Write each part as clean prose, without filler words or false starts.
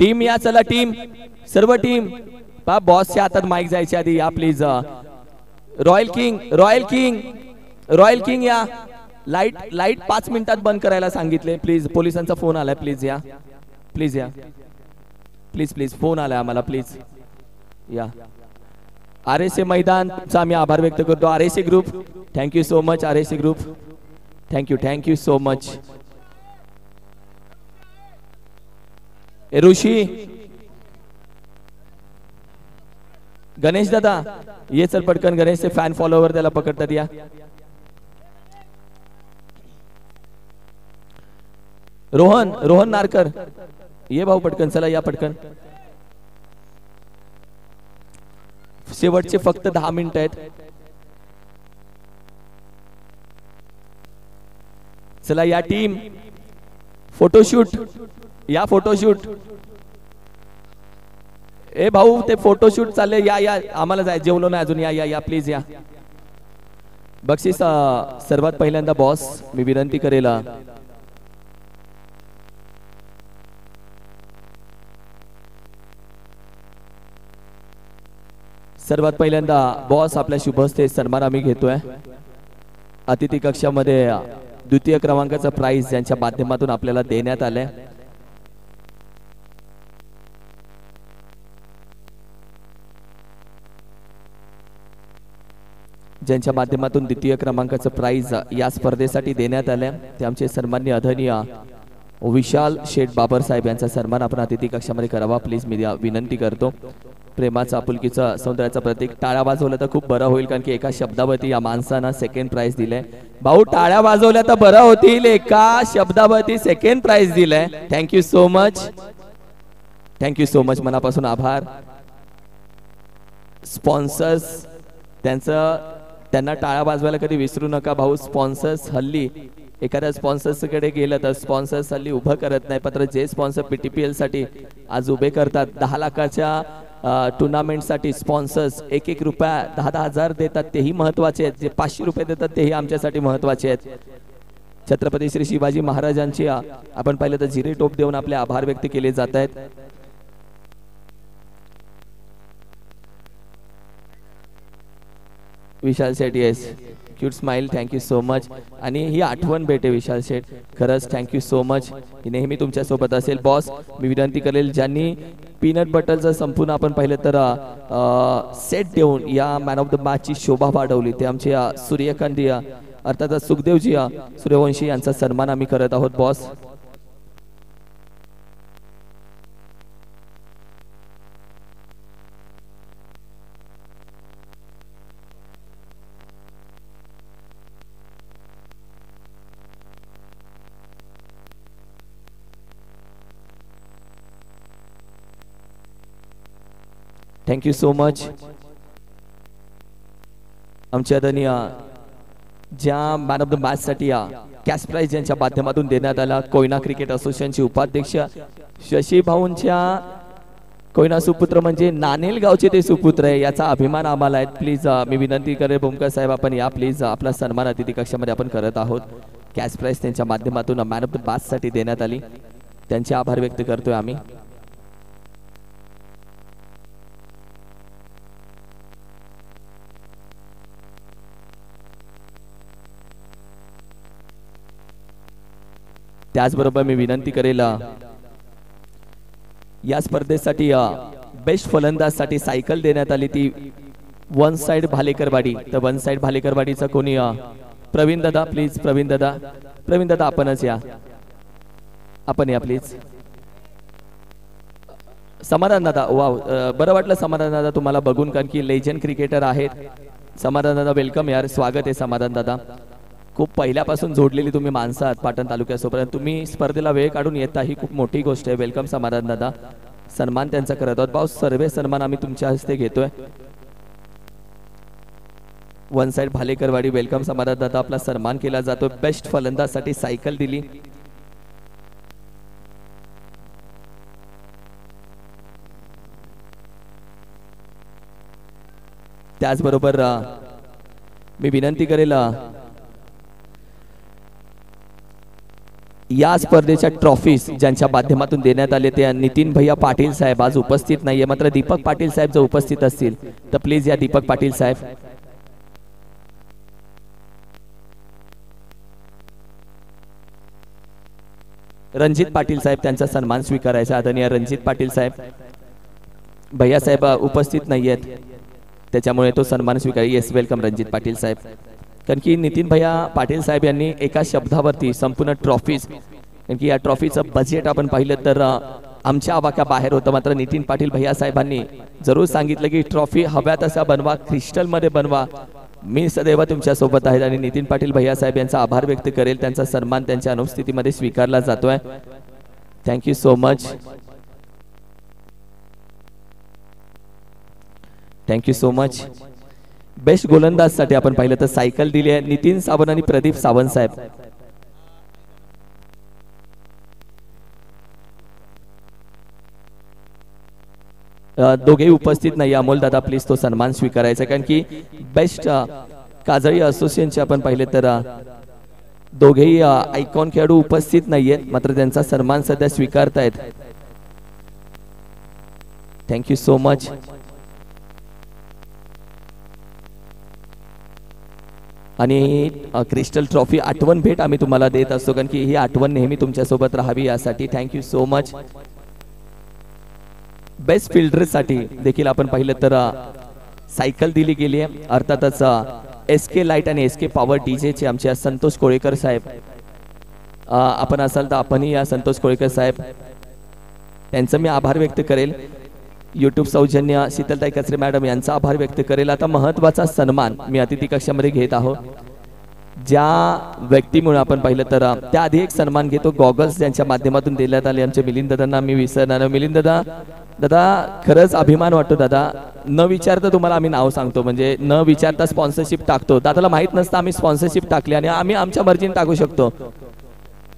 Team या, चला team, सर्व टीम पा बॉसच्या हातात माईक जायच्या आधी या please. Royal king, royal king, royal king या. लाईट 5 मिनिटात बंद करायला सांगितले प्लीज. पोलिसांचा फोन आलाय, प्लीज या, प्लीज या, प्लीज प्लीज फोन आलाय आम्हाला, प्लीज या. RSA मैदान तुमचा आम्ही आभार व्यक्त करतो. RSA group, thank you so much. RSA group, thank you so much. Rishi, Ganesh दादा ये चल पटकन. गणेशचे फॅन फॉलोवर त्याला पकडतात या. रोहन नारकर ये भाऊ पटकन, चला या पटकन. शेवटचे फक्त 10 मिनिट आहेत. चला या टीम, फोटोशूट या, फोटोशूट. ए भाऊ ते फोटोशूट चालले, या या, आम्हाला जाय, जेवलो नाही अजून, या या या प्लीज या. बक्षीस सर्वात पहिल्यांदा बॉस मी विनंती करेल, सर्वात पहिल्यांदा बॉस आपल्या शुभ हस्ते सन्मान आम्ही घेतोय. अतिथी कक्षामध्ये द्वितीय क्रमांकाचा प्राइज ज्यांच्या माध्यमातून आपल्याला देण्यात आले, ज्यांच्या माध्यमातून द्वितीय क्रमांकाचं प्राइज या स्पर्धेसाठी देण्यात आले, ते आमचे सन्माननीय आदरणीय विशाल शेठ बाबरसाहेब यांचा सन्मान आपण अतिथी कक्षामध्ये करावा प्लीज, मी विनंती करतो. प्रेमाचा, आपुलकीचा, सौंदर्याचा प्रतीक. टाळ्या वाजवल्या तर खूप बरं होईल, कारण की एका शब्दावरती या माणसानं सेकंड प्राइज दिले. भाऊ टाळ्या वाजवल्या तर बरं होतील, एका शब्दावरती सेकंड प्राइज दिले. Thank you so much, thank you so much, मनापासून आभार. स्पॉन्सर्स त्यांना टाळ्या वाजवायला कधी विसरू नका भाऊ. स्पॉन्सर्स हल्ली एखाद्या स्पॉन्सर्स कडे गेलं तर स्पॉन्सर्स हल्ली उभं करत नाही, मात्र जे स्पॉन्सर PTPL साठी आज उभे करतात, 10 लाखाच्या टुर्नामेंट साठी स्पॉन्सर्स 1-1 रुपया 10-10 हजार देतात, तेही महत्वाचे आहेत. जे 500 रुपये देतात तेही आमच्यासाठी महत्वाचे आहेत. छत्रपती श्री शिवाजी महाराजांची आपण पाहिलं तर जिरे टोप देऊन आपले आभार व्यक्त केले जात आहेत. Vishal Sheth, yes, cute smile, thank you so much. आणि ही आठवण भेटे विशाल शेठ, खरंच थँक्यू सो मच. ही नेहमी तुमच्या सोबत असेल. बॉस मी विनंती करेल, ज्यांनी पीनट बटरचं संपूर्ण आपण पाहिलं तर सेट देऊन या मॅन ऑफ द मॅचची शोभा वाढवली, ते आमचे सूर्यकांती अर्थात सुखदेवजी सूर्यवंशी यांचा सन्मान आम्ही करत आहोत. Boss thank you so much. आमच्या आदरणीय ज्या मॅन ऑफ द मॅच साठी कॅश प्राइज यांच्या माध्यमातून देण्यात आला, कोयना क्रिकेट असोसिएशनचे उपाध्यक्ष शशी भाऊंच्या कोयना सुपुत्र म्हणजे नानेल गावचे ते सुपुत्र आहे, याचा अभिमान आम्हाला आहे. प्लीज मी विनंती करेन भूमकर साहेब आपण या प्लीज. आपला सन्मान अतिथी कक्षामध्ये आपण करत आहोत. कॅश प्राइज त्यांच्या माध्यमातून मॅन ऑफ द मॅच साठी देण्यात आली, त्यांचे आभार व्यक्त करतोय आम्ही. त्याचबरोबर मी विनंती करेल, या स्पर्धेसाठी बेस्ट फलंदाज साठी सायकल देण्यात आली, ती वन साइड भालेकरवाडी. तर वन साइड भालेकरवाडीचा कोणी प्रवीण दादा, प्लीज प्रवीण दादा आपणच या, आपण या प्लीज. समाधान दादा, वाव बरं वाटलं समाधान दादा तुम्हाला बघून, कारण की लेजंड क्रिकेटर आहेत. समाधान दादा वेलकम यार, स्वागत आहे समाधान दादा. खूप पहिल्यापासून जोडलेली तुम्ही माणसं आहात पाटण तालुक्यासोबत, तुम्ही स्पर्धेला वेळ काढून येता ही खूप मोठी गोष्ट आहे. वेलकम समाधान दादा, सन्मान त्यांचा करत आहोत. भाऊ सर्व सन्मान आम्ही तुमच्या हस्ते घेतोय. वन साइड भालेकरवाडी वेलकम समाधान दादा, आपला सन्मान केला जातो. बेस्ट फलंदाज साठी सायकल दिली. त्याचबरोबर मी विनंती करेल, या स्पर्धेच्या ट्रॉफीज ज्यांच्या माध्यमातून देण्यात आले ते नितीन भैया पाटील साहेब आज उपस्थित नाहीये, मात्र दीपक पाटील साहेब जर उपस्थित असतील तर प्लीज या दीपक पाटील साहेब. रणजित पाटील साहेब त्यांचा सन्मान स्वीकारायचा. आदरणीय रणजित पाटील साहेब. भैया साहेब उपस्थित नाहीयेत त्याच्यामुळे तो सन्मान स्वीकार. येस, वेलकम रणजित पाटील साहेब. कारण की नितीन भैया पाटील साहेब यांनी एका शब्दावरती संपूर्ण ट्रॉफीज, कारण की या ट्रॉफीचं बजेट आपण पाहिलं तर आमच्या आवाक्या बाहेर होतं, मात्र नितीन पाटील भैया साहेबांनी जरूर सांगितलं की ट्रॉफी हव्या तसा बनवा, क्रिस्टलमध्ये बनवा, मी सदैव तुमच्या सोबत आहे. आणि नितीन पाटील भैया साहेब यांचा आभार व्यक्त करेल. त्यांचा सन्मान त्यांच्या अनुपस्थितीमध्ये स्वीकारला जातोय. Thank you so much. Thank you so much. Best गोलंदाज साठी आपण पाहिलं तर सायकल दिली आहे नितीन सावंत आणि प्रदीप सावंत साहेब. दोघेही उपस्थित नाही. अमोल दादा प्लीज तो सन्मान स्वीकारायचा. कारण की बेस्ट काजळी असोसिएशनचे आपण पाहिले तर दोघेही आयकॉन खेळाडू उपस्थित नाहीयेत, मात्र त्यांचा सन्मान सध्या स्वीकारतायत. Thank you so much. आणि क्रिस्टल ट्रॉफी आठवण भेट आम्ही तुम्हाला देत असतो, कारण की ही आठवण नेहमी तुमच्या सोबत राहावी यासाठी. Thank you so much. बेस्ट फिल्डरसाठी देखील आपण पाहिलं तर सायकल दिली गेली आहे. अर्थातच SK लाईट आणि SK पॉवर DJ चे आमचे संतोष कोळेकर साहेब. आपण असाल तर आपणही या संतोष कोळेकर साहेब त्यांचं मी आभार व्यक्त करेल. YouTube सौजन्य शीतलताई कचरे मॅडम यांचा आभार व्यक्त करेल. आता महत्त्वाचा सन्मान मी अतिथी कक्षामध्ये घेत आहोत. ज्या व्यक्तीमुळे आपण पाहिलं तर त्याआधी एक सन्मान घेतो. गॉगल्स ज्यांच्या माध्यमातून देण्यात आले आमचे मिलिंद दादांना मी विसरणार. मिलिंद दादा खरंच अभिमान वाटतो दादा. न विचारता तुम्हाला आम्ही नाव सांगतो, म्हणजे न विचारता स्पॉन्सरशिप टाकतो. दादाला माहित नसतं आम्ही स्पॉन्सरशिप टाकली आणि आम्ही आमच्या मर्जीने टाकू शकतो,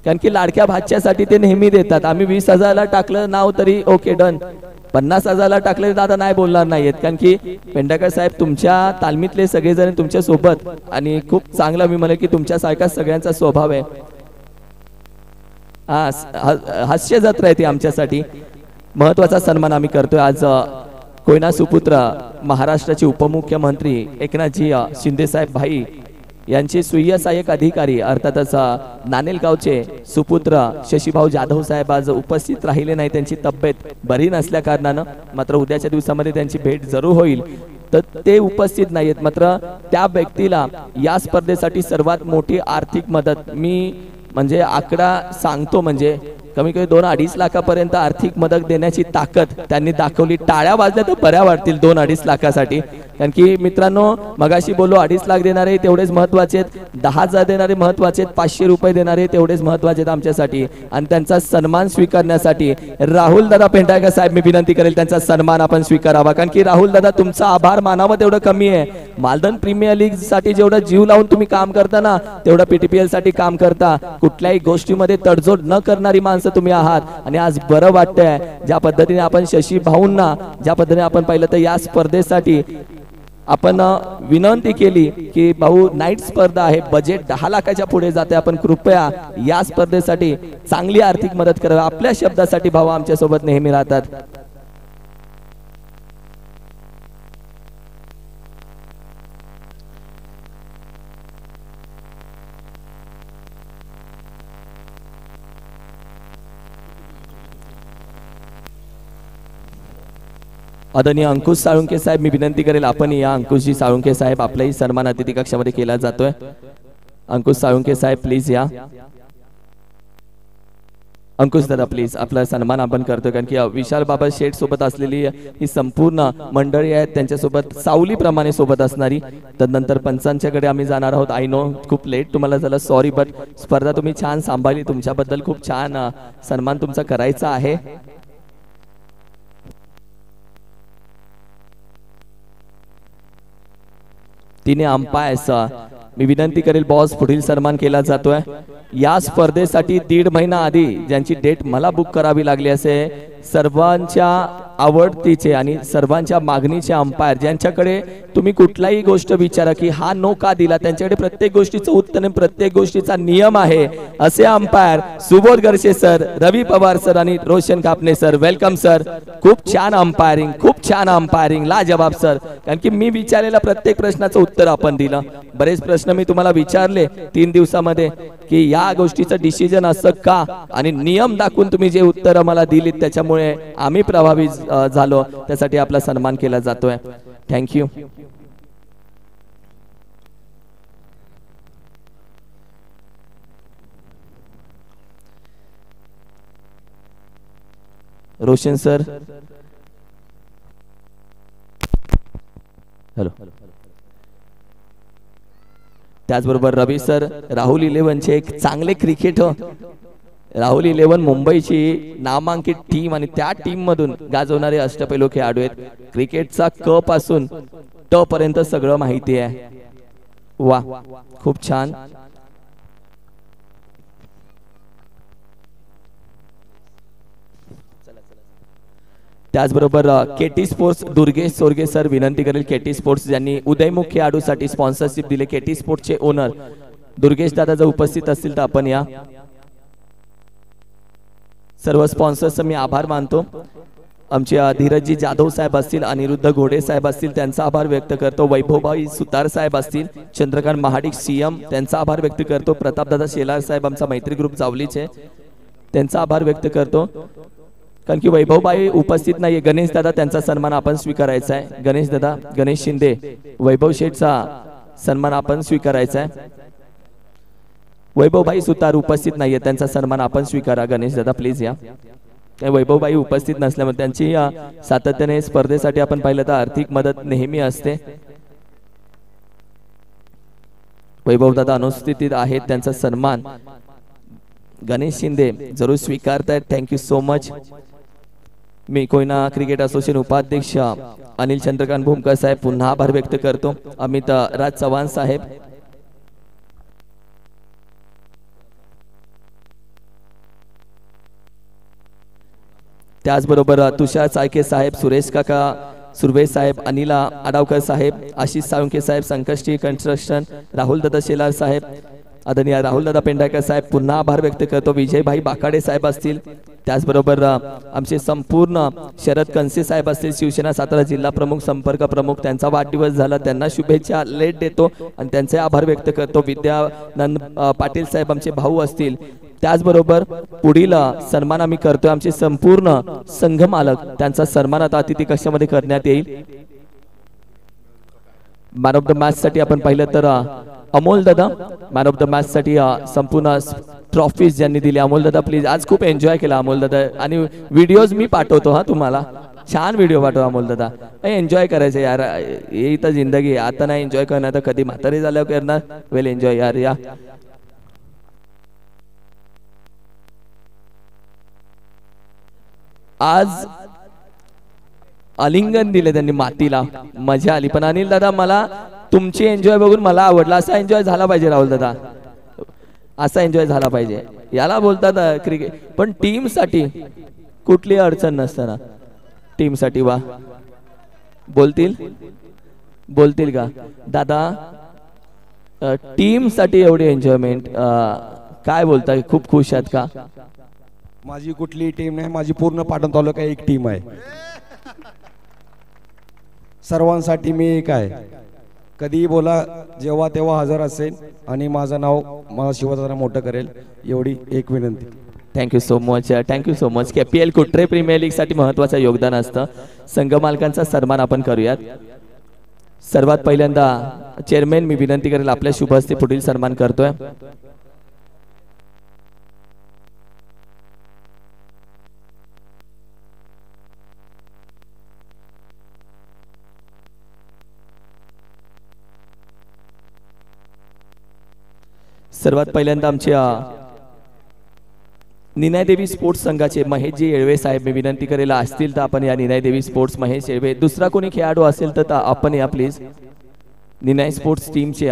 कारण की लाडक्या भाच्यासाठी ते नेहमी देतात. आम्ही 20,000ला टाकलं नाव तरी ओके डन, 50,000ला टाकले दादा नाही बोलणार नाहीत, कारण की पेंढारकर साहेब तुमच्या तालमीतले सगळेजण तुमच्या सोबत आणि खूप चांगला मी म्हणेल की तुमच्यासारखा सगळ्यांचा स्वभाव आहे. हास्य जत्रा आहे ती आमच्यासाठी. महत्वाचा सन्मान आम्ही करतोय आज. कोयना सुपुत्र महाराष्ट्राचे उपमुख्यमंत्री एकनाथजी शिंदे साहेब भाई यांचे सुय्या सहाय्यक अधिकारी अर्थातच नानेलगावचे सुपुत्र शशीभाऊ जाधव साहेब आज उपस्थित राहिले नाही. त्यांची तब्येत बरी नसल्या कारणानं, मात्र उद्याच्या दिवसामध्ये त्यांची भेट जरूर होईल, तर ते उपस्थित नाहीयेत. मात्र त्या व्यक्तीला या स्पर्धेसाठी सर्वात मोठी आर्थिक मदत मी म्हणजे आकडा सांगतो, म्हणजे कमी कमी 2-2.5 लाखापर्यंत आर्थिक मदत देण्याची ताकद त्यांनी दाखवली. टाळ्या वाजल्या तर बऱ्या वाटतील 2-2.5 लाखासाठी, कारण की मित्रांनो मगाशी बोललो 2.5 लाख देणारे तेवढेच महत्वाचे आहेत, 10,000 देणारे महत्वाचे आहेत, 500 रुपये देणारे तेवढेच महत्वाचे आहेत आमच्यासाठी. आणि त्यांचा सन्मान स्वीकारण्यासाठी राहुल दादा पेंढारकर साहेब मी विनंती करेल त्यांचा सन्मान आपण स्वीकारावा, कारण की राहुल दादा तुमचा आभार मानावं तेवढं कमी आहे. मालदन प्रीमियर लीग साठी जेवढं जीव लावून तुम्ही काम करता ना, तेवढं PTPL साठी काम करता. कुठल्याही गोष्टीमध्ये तडजोड न करणारी माणसं तुम्ही आहात. आणि आज बरं वाटतंय ज्या पद्धतीने आपण शशी भाऊंना ज्या पद्धतीने आपण पाहिलं तर या स्पर्धेसाठी आपण विनंती केली की भाऊ नाईट स्पर्धा आहे, बजेट 10 लाखाच्या पुढे जाते, आपण कृपया या स्पर्धेसाठी चांगली आर्थिक मदत करावी. आपल्या शब्दासाठी भाऊ आमच्या सोबत नेहमी राहतात. आदरणीय अंकुश साळुंके साहेब मी विनंती करेल आपण या. अंकुशजी साळुंके साहेब आपलाही सन्मान अतिथी कक्षामध्ये केला जातोय. अंकुश साळुंके साहेब प्लीज या. अंकुश दादा प्लीज आपला सन्मान आपण करतोय, कारण की विशाल बाबा शेठ सोबत असलेली ही संपूर्ण मंडळी आहेत, त्यांच्यासोबत सावली प्रमाणे सोबत असणारी. तदनंतर पंचांच्याकडे आम्ही जाणार आहोत. आय नो खूप लेट तुम्हाला झालं, सॉरी, बट स्पर्धा तुम्ही छान सांभाळली, तुमच्याबद्दल खूप छान सन्मान तुमचा करायचा आहे. तिने अंपायर्स मी विनंती करेल बॉस पुढील सन्मान केला जातोय. या स्पर्धेसाठी 1.5 महिना आधी ज्यांची डेट मला बुक करावी लागली असे सर्वांच्या आवडतीचे आणि सर्वांच्या मागणीचे अंपायर, ज्यांच्याकडे तुम्ही कुठलाही गोष्ट विचारा की हा नो का दिला, त्यांच्याकडे प्रत्येक गोष्टीचं उत्तर आणि प्रत्येक गोष्टीचा नियम आहे, असे अंपायर सुबोध गरशे सर, रवी पवार सर आणि रोशन कापणे सर. Welcome sir. खूप छान अंपायरिंग, खूप छान अंपायरिंग, लाजवाब सर. कारण की मी विचारलेल्या प्रत्येक प्रश्नाचं उत्तर आपण दिलं. बरेच प्रश्न मी तुम्हाला विचारले 3 दिवसामध्ये की या गोष्टीचं डिसिजन असं का, आणि नियम दाखवून तुम्ही जे उत्तर मला दिलीत त्याच्यामुळे आम्ही प्रभावित झालो. त्यासाठी आपला सन्मान केला जातोय. थँक्यू. रोशन सर. हॅलो. त्याचबरोबर रवी सर, राहुल 11चे एक चांगले क्रिकेटर. राहुल 11 मुंबईची नामांकित टीम आणि त्या टीम मधून गाजवणारे अष्टपैलू खेळाडू आहेत. क्रिकेटचा क पासून ट पर्यंत सगळं माहिती आहे. वा, खूप छान. त्याचबरोबर केटी स्पोर्ट्स दुर्गेश सोरगे सर विनंती करेल. केटी स्पोर्ट्स ज्यांनी उदयमुख खेळाडूसाठी स्पॉन्सरशिप दिले, केटी स्पोर्ट्सचे ओनर दुर्गेश दादा जर उपस्थित असतील तर आपण या. सर्व स्पॉन्सर्सचा मी आभार मानतो. आमचे धीरजजी जाधव साहेब असतील, अनिरुद्ध घोडे साहेब असतील, त्यांचा आभार व्यक्त करतो. वैभवभाई सुतार साहेब असतील, चंद्रकांत महाडिक सीएम, त्यांचा आभार व्यक्त करतो. प्रतापदादा शेलार साहेब, आमचा मैत्री ग्रुप जावलीचे, त्यांचा आभार व्यक्त करतो. कारण की वैभवबाई उपस्थित नाहीये. गणेश दादा, त्यांचा सन्मान आपण स्वीकारायचा आहे. गणेश दादा, गणेश शिंदे, वैभव शेठचा सन्मान आपण स्वीकारायचा आहे. वैभवबाई सुतार उपस्थित नाहीये, त्यांचा सन्मान आपण स्वीकारा. गणेश दादा प्लीज या. वैभवबाई उपस्थित नसल्यामुळे त्यांची सातत्याने स्पर्धेसाठी आपण पाहिलं तर आर्थिक मदत नेहमी असते. वैभव दादा अनुपस्थित आहेत, त्यांचा सन्मान गणेश शिंदे जरूर स्वीकारतायत. Thank you so much. मी कोयना क्रिकेट असोसिएशन उपाध्यक्ष अनिल चंद्रकांत भूमकर साहेब पुन्हा आभार व्यक्त करतो. अमित राज चव्हाण साहेब, त्याचबरोबर तुषार चाळके साहेब, सुरेश काका सुर्वे साहेब, अनिला आडावकर साहेब, आशिष साळुंके साहेब, संकष्टी कन्स्ट्रक्शन, राहुल दादा शेलार साहेब, आदरणीय राहुल दादा पेंढारकर साहेब पुन्हा आभार व्यक्त करतो. विजयभाई बाकाडे साहेब असतील, त्याचबरोबर आमचे संपूर्ण शरद कनसे साहेब असतील, शिवसेना सातारा जिल्हा प्रमुख, संपर्क प्रमुख, त्यांचा वाढदिवस झाला, त्यांना शुभेच्छा लेट देतो आणि त्यांचे आभार व्यक्त करतो. विद्यानंद पाटील साहेब आमचे भाऊ असतील. त्याचबरोबर पुढील सन्मान आम्ही करतोय आमचे संपूर्ण संघ मालक, त्यांचा सन्मान आता अतिथी कक्षामध्ये करण्यात येईल. मॅन ऑफ द मॅच साठी आपण पाहिलं तर अमोल दादा मॅन ऑफ द मॅच साठी संपूर्ण ट्रॉफीज ज्यांनी दिली. अमोल दादा प्लीज. आज खूप एन्जॉय केला अमोल दादा आणि व्हिडिओज मी पाठवतो हा तुम्हाला. छान व्हिडिओ पाठवा अमोल दादा. एन्जॉय करायचं यार, हे तर जिंदगी. आता नाही एन्जॉय करणार तर कधी म्हातारी झाल्यावर करणार. वेल एन्जॉय यार. या आज आलिंगन दिले त्यांनी मातीला, मजा आली. पण अनिल दादा मला तुमची एन्जॉय बघून मला आवडला. असा एन्जॉय झाला पाहिजे राहुल दादा, असा एन्जॉय झाला पाहिजे. याला बोलतात क्रिकेट. पण टीम साठी कुठली अडचण नसताना टीम साठी वा बोलतील बोलतील का दादा. टीम साठी एवढी एन्जॉयमेंट, काय बोलताय? खूप खुश आहात का? माझी कुठली टीम नाही, माझी पूर्ण पाटण तालुका एक टीम आहे. सर्वांसाठी मी एक आहे. कधी बोला, जेव्हा तेव्हा हजर असेल आणि माझं नाव मला शिवदादा मोठं करेल, एवढी एक विनंती. Thank you so much. Thank you so much. KPL Kutre premier league साठी महत्त्वाचं योगदान असतं. संघ मालकांचा सन्मान आपण करूयात. सर्वात पहिल्यांदा चेअरमॅन मी विनंती करेल आपल्या शुभ हस्ते पुढील सन्मान करतोय. सर्वात पहिल्यांदा आमच्या निनायदेवी स्पोर्ट्स संघाचे महेशजी येळवे साहेब मी विनंती करेल असतील तर आपण या. निनायदेवी स्पोर्ट्स महेश येळवे. दुसरा कोणी खेळाडू असेल तर आपण या प्लीज. निनाय स्पोर्ट्स टीमचे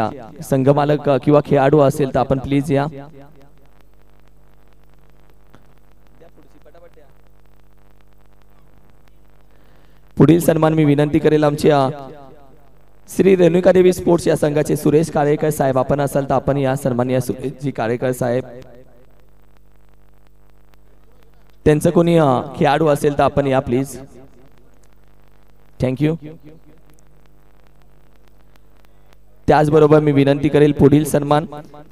संघ मालक किंवा खेळाडू असेल तर आपण प्लीज या. पुढील सन्मान मी विनंती करेल आमच्या श्री रेणुका देवी स्पोर्ट्स या संघाचे सुरेश काळेकर साहेब आपण असाल तर आपण या सन्माननीय सुरेशजी काळेकर साहेब त्यांचं कोणी खेळाडू असेल तर आपण या प्लीज. थँक्यू. त्याचबरोबर मी विनंती करेल पुढील सन्मान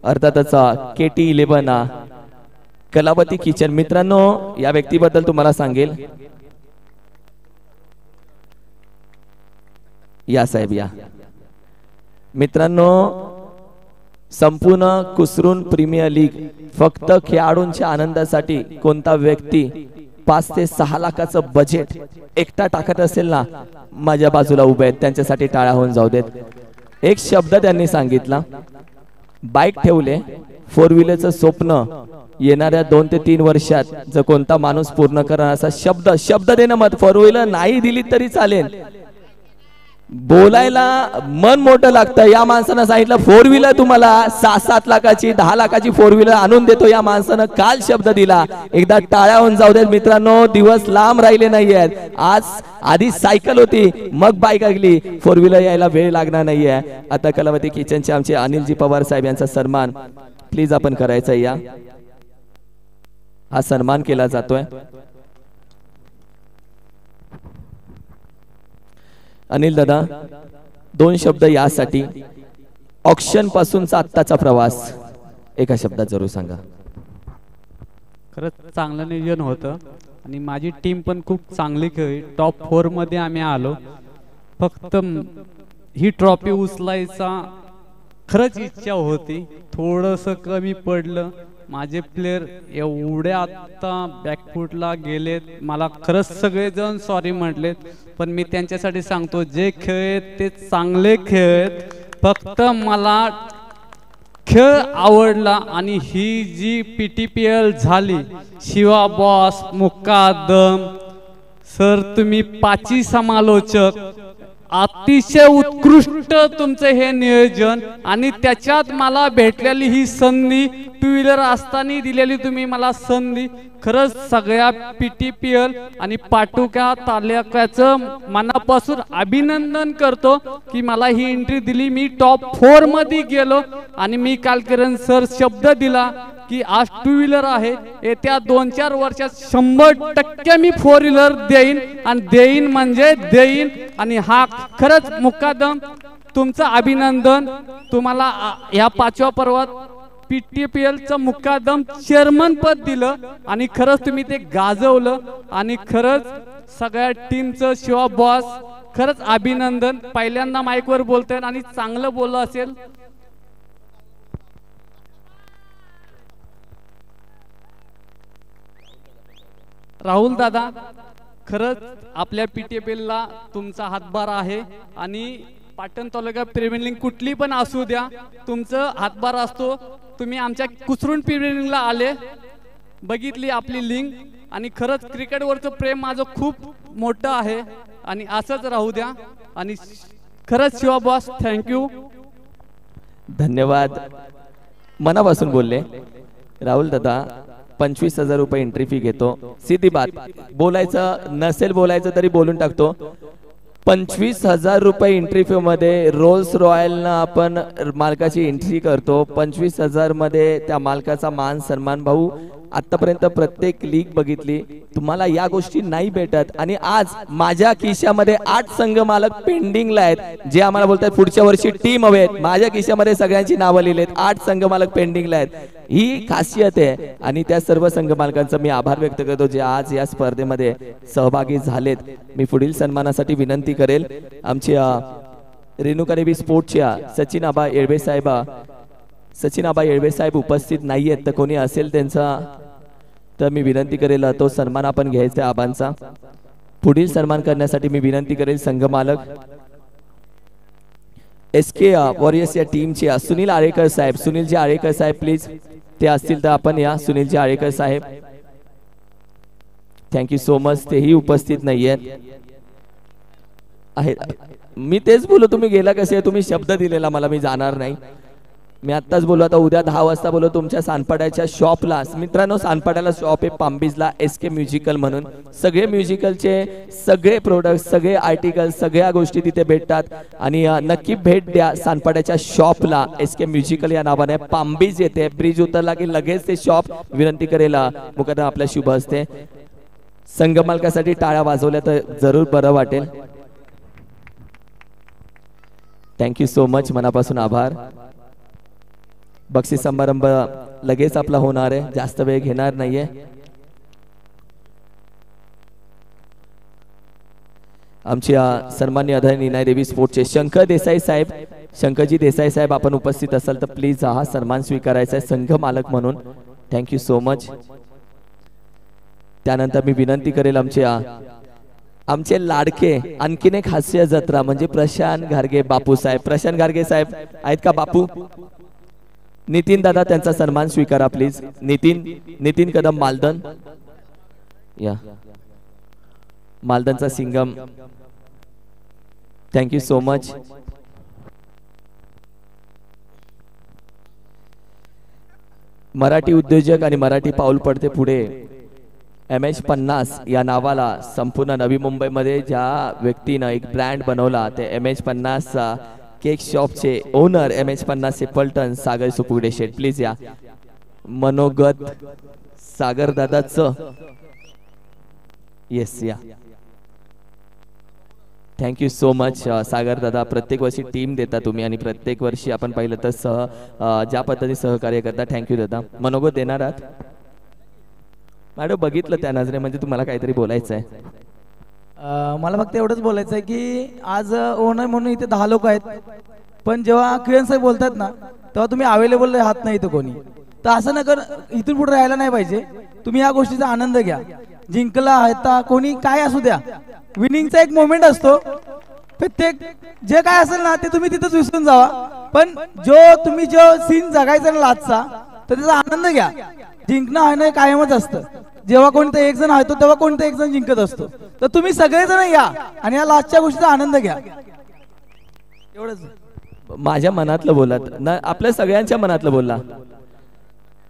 अर्थातच KT11 कलावती किचन. मित्रांनो या व्यक्तीबद्दल तुम्हाला सांगेल. या साहेब या. मित्रांनो संपूर्ण कुसरून प्रीमियर लीग फक्त खेळाडूंच्या आनंदासाठी कोणता व्यक्ती 5 ते 6 लाखाचं बजेट एकटा टाकत असेल ना माझ्या बाजूला उभे आहेत त्यांच्यासाठी टाळ्या होऊन जाऊ देत. एक शब्द त्यांनी सांगितला बाईक ठेवले 4 व्हीलरचं स्वप्न येणाऱ्या 2 ते 3 वर्षात जर कोणता माणूस पूर्ण करणार असा शब्द देणं मत 4 व्हीलर नाही दिली तरी चालेल. बोलायला मन मोठं लागतं. या माणसानं सांगितलं 4 व्हीलर तुम्हाला 6-7 लाखाची 10 लाखाची 4 व्हीलर आणून देतो. या माणसानं काल शब्द दिला. एकदा टाळ्या होऊन जाऊ देत मित्रांनो. दिवस लांब राहिले नाहीयेत. आज आधी सायकल होती मग बाईक आली. 4 व्हीलर यायला वेळ लागणार नाहीये. आता कलावती किचनचे आमचे अनिलजी पवार साहेब यांचा सन्मान प्लीज आपण करायचा. या हा सन्मान केला जातोय. अनिल दादा 2 शब्द यासाठी ऑक्शन पासूनचा आत्ताचा प्रवास एका शब्दात जरूर सांगा. खरंच चांगलं नियोजन होतं आणि माझी टीम पण खूप चांगली खेळली. टॉप 4 मध्ये आम्ही आलो. फक्त ही ट्रॉफी उचलायचा खरंच इच्छा होती. थोडंसं कमी पडलं. माझे प्लेयर एवढे आता बॅकफुटला गेलेत. मला खरंच सगळेजण सॉरी म्हटलेत पण मी त्यांच्यासाठी सांगतो जे खेळ ते चांगले खेळ. फक्त मला खेळ आवडला आणि ही जी PTPL झाली शिवा बॉस मुक्कादम सर तुम्ही 5 समालोचक अतिशय उत्कृष्ट तुमचं हे नियोजन आणि त्याच्यात मला भेटलेली ही संधी 2 व्हीलर असताना दिलेली तुम्ही मला संधी खरंच सगळ्या PTPL आणि पाटुका तालुक्याचं मनापासून अभिनंदन करतो की मला ही एंट्री दिली. मी टॉप 4 मध्ये गेलो आणि मी काल किरण सर शब्द दिला की आज 2 व्हीलर आहे. येत्या 2-4 वर्षात 100% मी 4 व्हीलर देईन आणि देईन म्हणजे देईन. आणि हा खरंच मुक्कादम तुमचं अभिनंदन. तुम्हाला या 5व्या पर्वात PTPL चं मुक्कादम चेअरमन पद दिलं आणि खरंच तुम्ही ते गाजवलं आणि खरंच सगळ्या टीमचं शिवा बॉस खरंच अभिनंदन. पहिल्यांदा माईकवर बोलतोय आणि चांगलं बोललं असेल. राहुल दादा खरंच आपल्या PTPL ला तुमचा हातभार आहे आणि पाटण तालुका प्रीमियर लीग कुठली पण असू द्या तुमचं हातभार असतो. तुम्ही आमच्या कुसरून प्रीमियर लीगला आले बघितली आपली लिंक आणि खरंच क्रिकेटवरचं प्रेम माझं खूप मोठं आहे आणि असंच राहू द्या. आणि खरंच शिवा बॉस थँक्यू. धन्यवाद. मनापासून बोलले राहुल दादा. 25,000 रुपये एंट्री फी घेतो. सीधी बात. बोलायचं नसेल बोलायचं तरी बोलून टाकतो. 25,000 रुपये एंट्री फी मध्ये रोल्स रॉयल ना आपण मालकाची एंट्री करतो. 25,000 मध्ये त्या मालकाचा मान सन्मान. भाऊ आतापर्यंत प्रत्येक लीग बघितली तुम्हाला या गोष्टी नाही भेटत आणि आज माझ्या खिशामध्ये 8 संघ मालक पेंडिंगला आहेत जे आम्हाला बोलतात पुढच्या वर्षी टीम हवेत. माझ्या खिशामध्ये सगळ्यांची नावं लिहिलेत. 8 संघ मालक पेंडिंगला आहेत. ही खासियत आहे आणि त्या सर्व संघ मालकांचा मी आभार व्यक्त करतो जे आज या स्पर्धेमध्ये सहभागी झालेत. मी पुढील सन्मानासाठी विनंती करेल आमच्या रेणुका देवी स्पोर्ट्सच्या सचिन आबा येळवे साहेब उपस्थित नाहीयेत तर कोणी असेल त्यांचा तर मी विनंती करेल तो सन्मान आपण घ्यायचा आबांचा. पुढील सन्मान करण्यासाठी मी विनंती करेल संघ मालक SK वॉरियर्स या टीमचे सुनील आळेकर साहेब. सुनीलजी आळेकर साहेब प्लीज ते असतील तर आपण या. सुनीलजी आळेकर साहेब थँक्यू सो मच. तेही उपस्थित नाहीयेत आहेत. मी तेच बोलू तुम्ही गेला कसे तुम्ही शब्द दिलेला मला मी जाणार नाही. मी आत्ताच बोललो, आता उद्या 10 वाजता बोललो तुमच्या सानपाड्याच्या शॉपला. मित्रांनो, सानपाड्याला शॉप आहे पामबीजला, SK म्युझिकल म्हणून. सगळे म्युझिकलचे सगळे प्रोडक्ट, सगळे आर्टिकल, सगळ्या गोष्टी तिथे भेटतात. आणि नक्की भेट द्या सानपाड्याच्या शॉपला. SK म्युझिकल या नावाने पामबीज येते. ब्रिज उतरला की लगेच ते शॉप. विनंती करेल मुकादम आपल्या शुभ हस्ते संघ मालकासाठी टाळ्या वाजवल्या तर जरूर बरं वाटेल. थँक्यू सो मच, मनापासून आभार. बक्षीस समारंभ लगेच आपला होणार आहे, जास्त वेळ घेणार नाहीये. आमच्या सन्माननीय आदरणीय निनाय देवी स्पोर्टचे शंकर देसाई साहेब, शंकरजी देसाई साहेब आपण उपस्थित असाल तर प्लीज हा सन्मान स्वीकारायचा आहे संघ मालक म्हणून. Thank you so much. त्यानंतर मी विनंती करेल आमचे लाडके आणखीन एक हास्य जत्रा म्हणजे प्रशांत घारगे बापू साहेब. प्रशांत घारगे साहेब आहेत का बापू? नितीन दादा त्यांचा सन्मान स्वीकारा प्लीज. नितीन कदम मालदन या, मालदनचा Singham. Thank you so much. Marathi उद्योजक आणि मराठी पाऊल पडते पुढे MH50 या नावाला संपूर्ण नवी मुंबईमध्ये ज्या व्यक्तीनं एक ब्रँड बनवला ते MH50 केक शॉपचे owner MH50 Phaltan Sagar सुपुगडे Sheth please या. मनोगत सागर दादाचं येस या. थँक्यू सो मच सागर दादा. प्रत्येक वर्षी टीम देता तुम्ही आणि प्रत्येक वर्षी आपण पाहिलं तर ज्या पद्धतीने सहकार्य करता. थँक्यू दादा. मनोगत देणार आहात मॅडम? बघितलं त्या नजरे म्हणजे तुम्हाला काहीतरी बोलायचं आहे. मला फक्त एवढंच बोलायचं आहे की आज ओनर म्हणून इथे 10 लोक आहेत, पण जेव्हा किरण साहेब बोलतात ना तेव्हा तुम्ही अवेलेबल राहत नाही इथं कोणी. तर असं नका, इथून पुढे राहायला नाही पाहिजे. तुम्ही या गोष्टीचा आनंद घ्या. जिंकला आहे कोणी काय असू द्या, विनिंगचा एक मोमेंट असतो. प्रत्येक जे काय असेल ना ते तुम्ही तिथंच विसरून जावा, पण तुम्ही जो सीन जगायचा ना लाचचा तर त्याचा आनंद घ्या. जिंकणं आहे ना कायमच असतं. जेव्हा कोणतं एक जण हरतो तेव्हा कोणतं एक जण जिंकत असतो. तर तुम्ही सगळेजण या आणि या लास्टच्या गोष्टीचा आनंद घ्या. एवढंच माझ्या मनातलं बोलत ना, आपल्या सगळ्यांच्या मनातलं बोलला.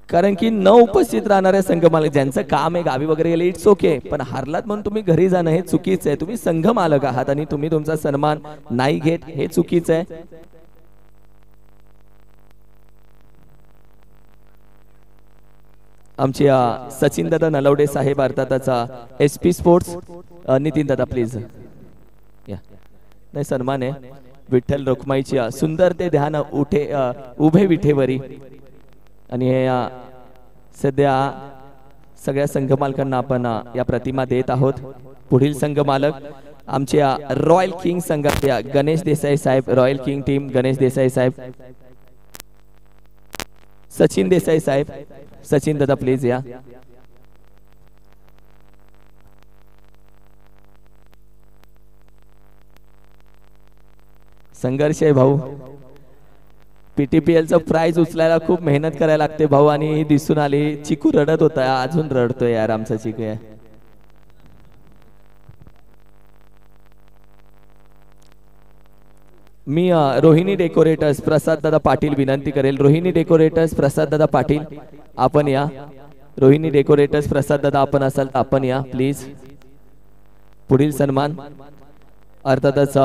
कारण की न उपस्थित राहणाऱ्या संघ मालक ज्यांचं काम आहे गावी वगैरे गेले इट्स ओके, पण हारलात म्हणून तुम्ही घरी जाणं हे चुकीचं आहे. तुम्ही संघ मालक आहात आणि तुम्ही तुमचा सन्मान नाही घेत हे चुकीचं आहे. आमचे सचिन दादा नलवडे साहेब अर्थातचा SP स्पोर्ट्स. नितीन दादा प्लीज या. नाही सन्मान आहे विठ्ठल रोखमाईची सुंदर ते ध्यान उभे विठेवरी. आणि हे सध्या सगळ्या संघ मालकांना आपण या प्रतिमा देत आहोत. पुढील संघ मालक आमचे रॉयल किंग संघाचे गणेश देसाई साहेब. Royal king team Ganesh Desai साहेब, सचिन देसाई साहेब. सचिन दादा प्लीज या. संघर्ष आहे भाऊ. PTPLचं प्राइज उचलायला खूप मेहनत करायला लागते भाऊ. आणि दिसून आली चिकू रडत होता, अजून रडतोय यार आमचा चिकू आहे. मी रोहिणी डेकोरेटर्स प्रसाद दादा पाटील विनंती करेल. रोहिणी डेकोरेटर्स प्रसाद दादा पाटील आपण या. रोहिणी डेकोरेटर्स प्रसाद दादा आपण असाल तर आपण या प्लीज. पुढील सन्मान अर्थातच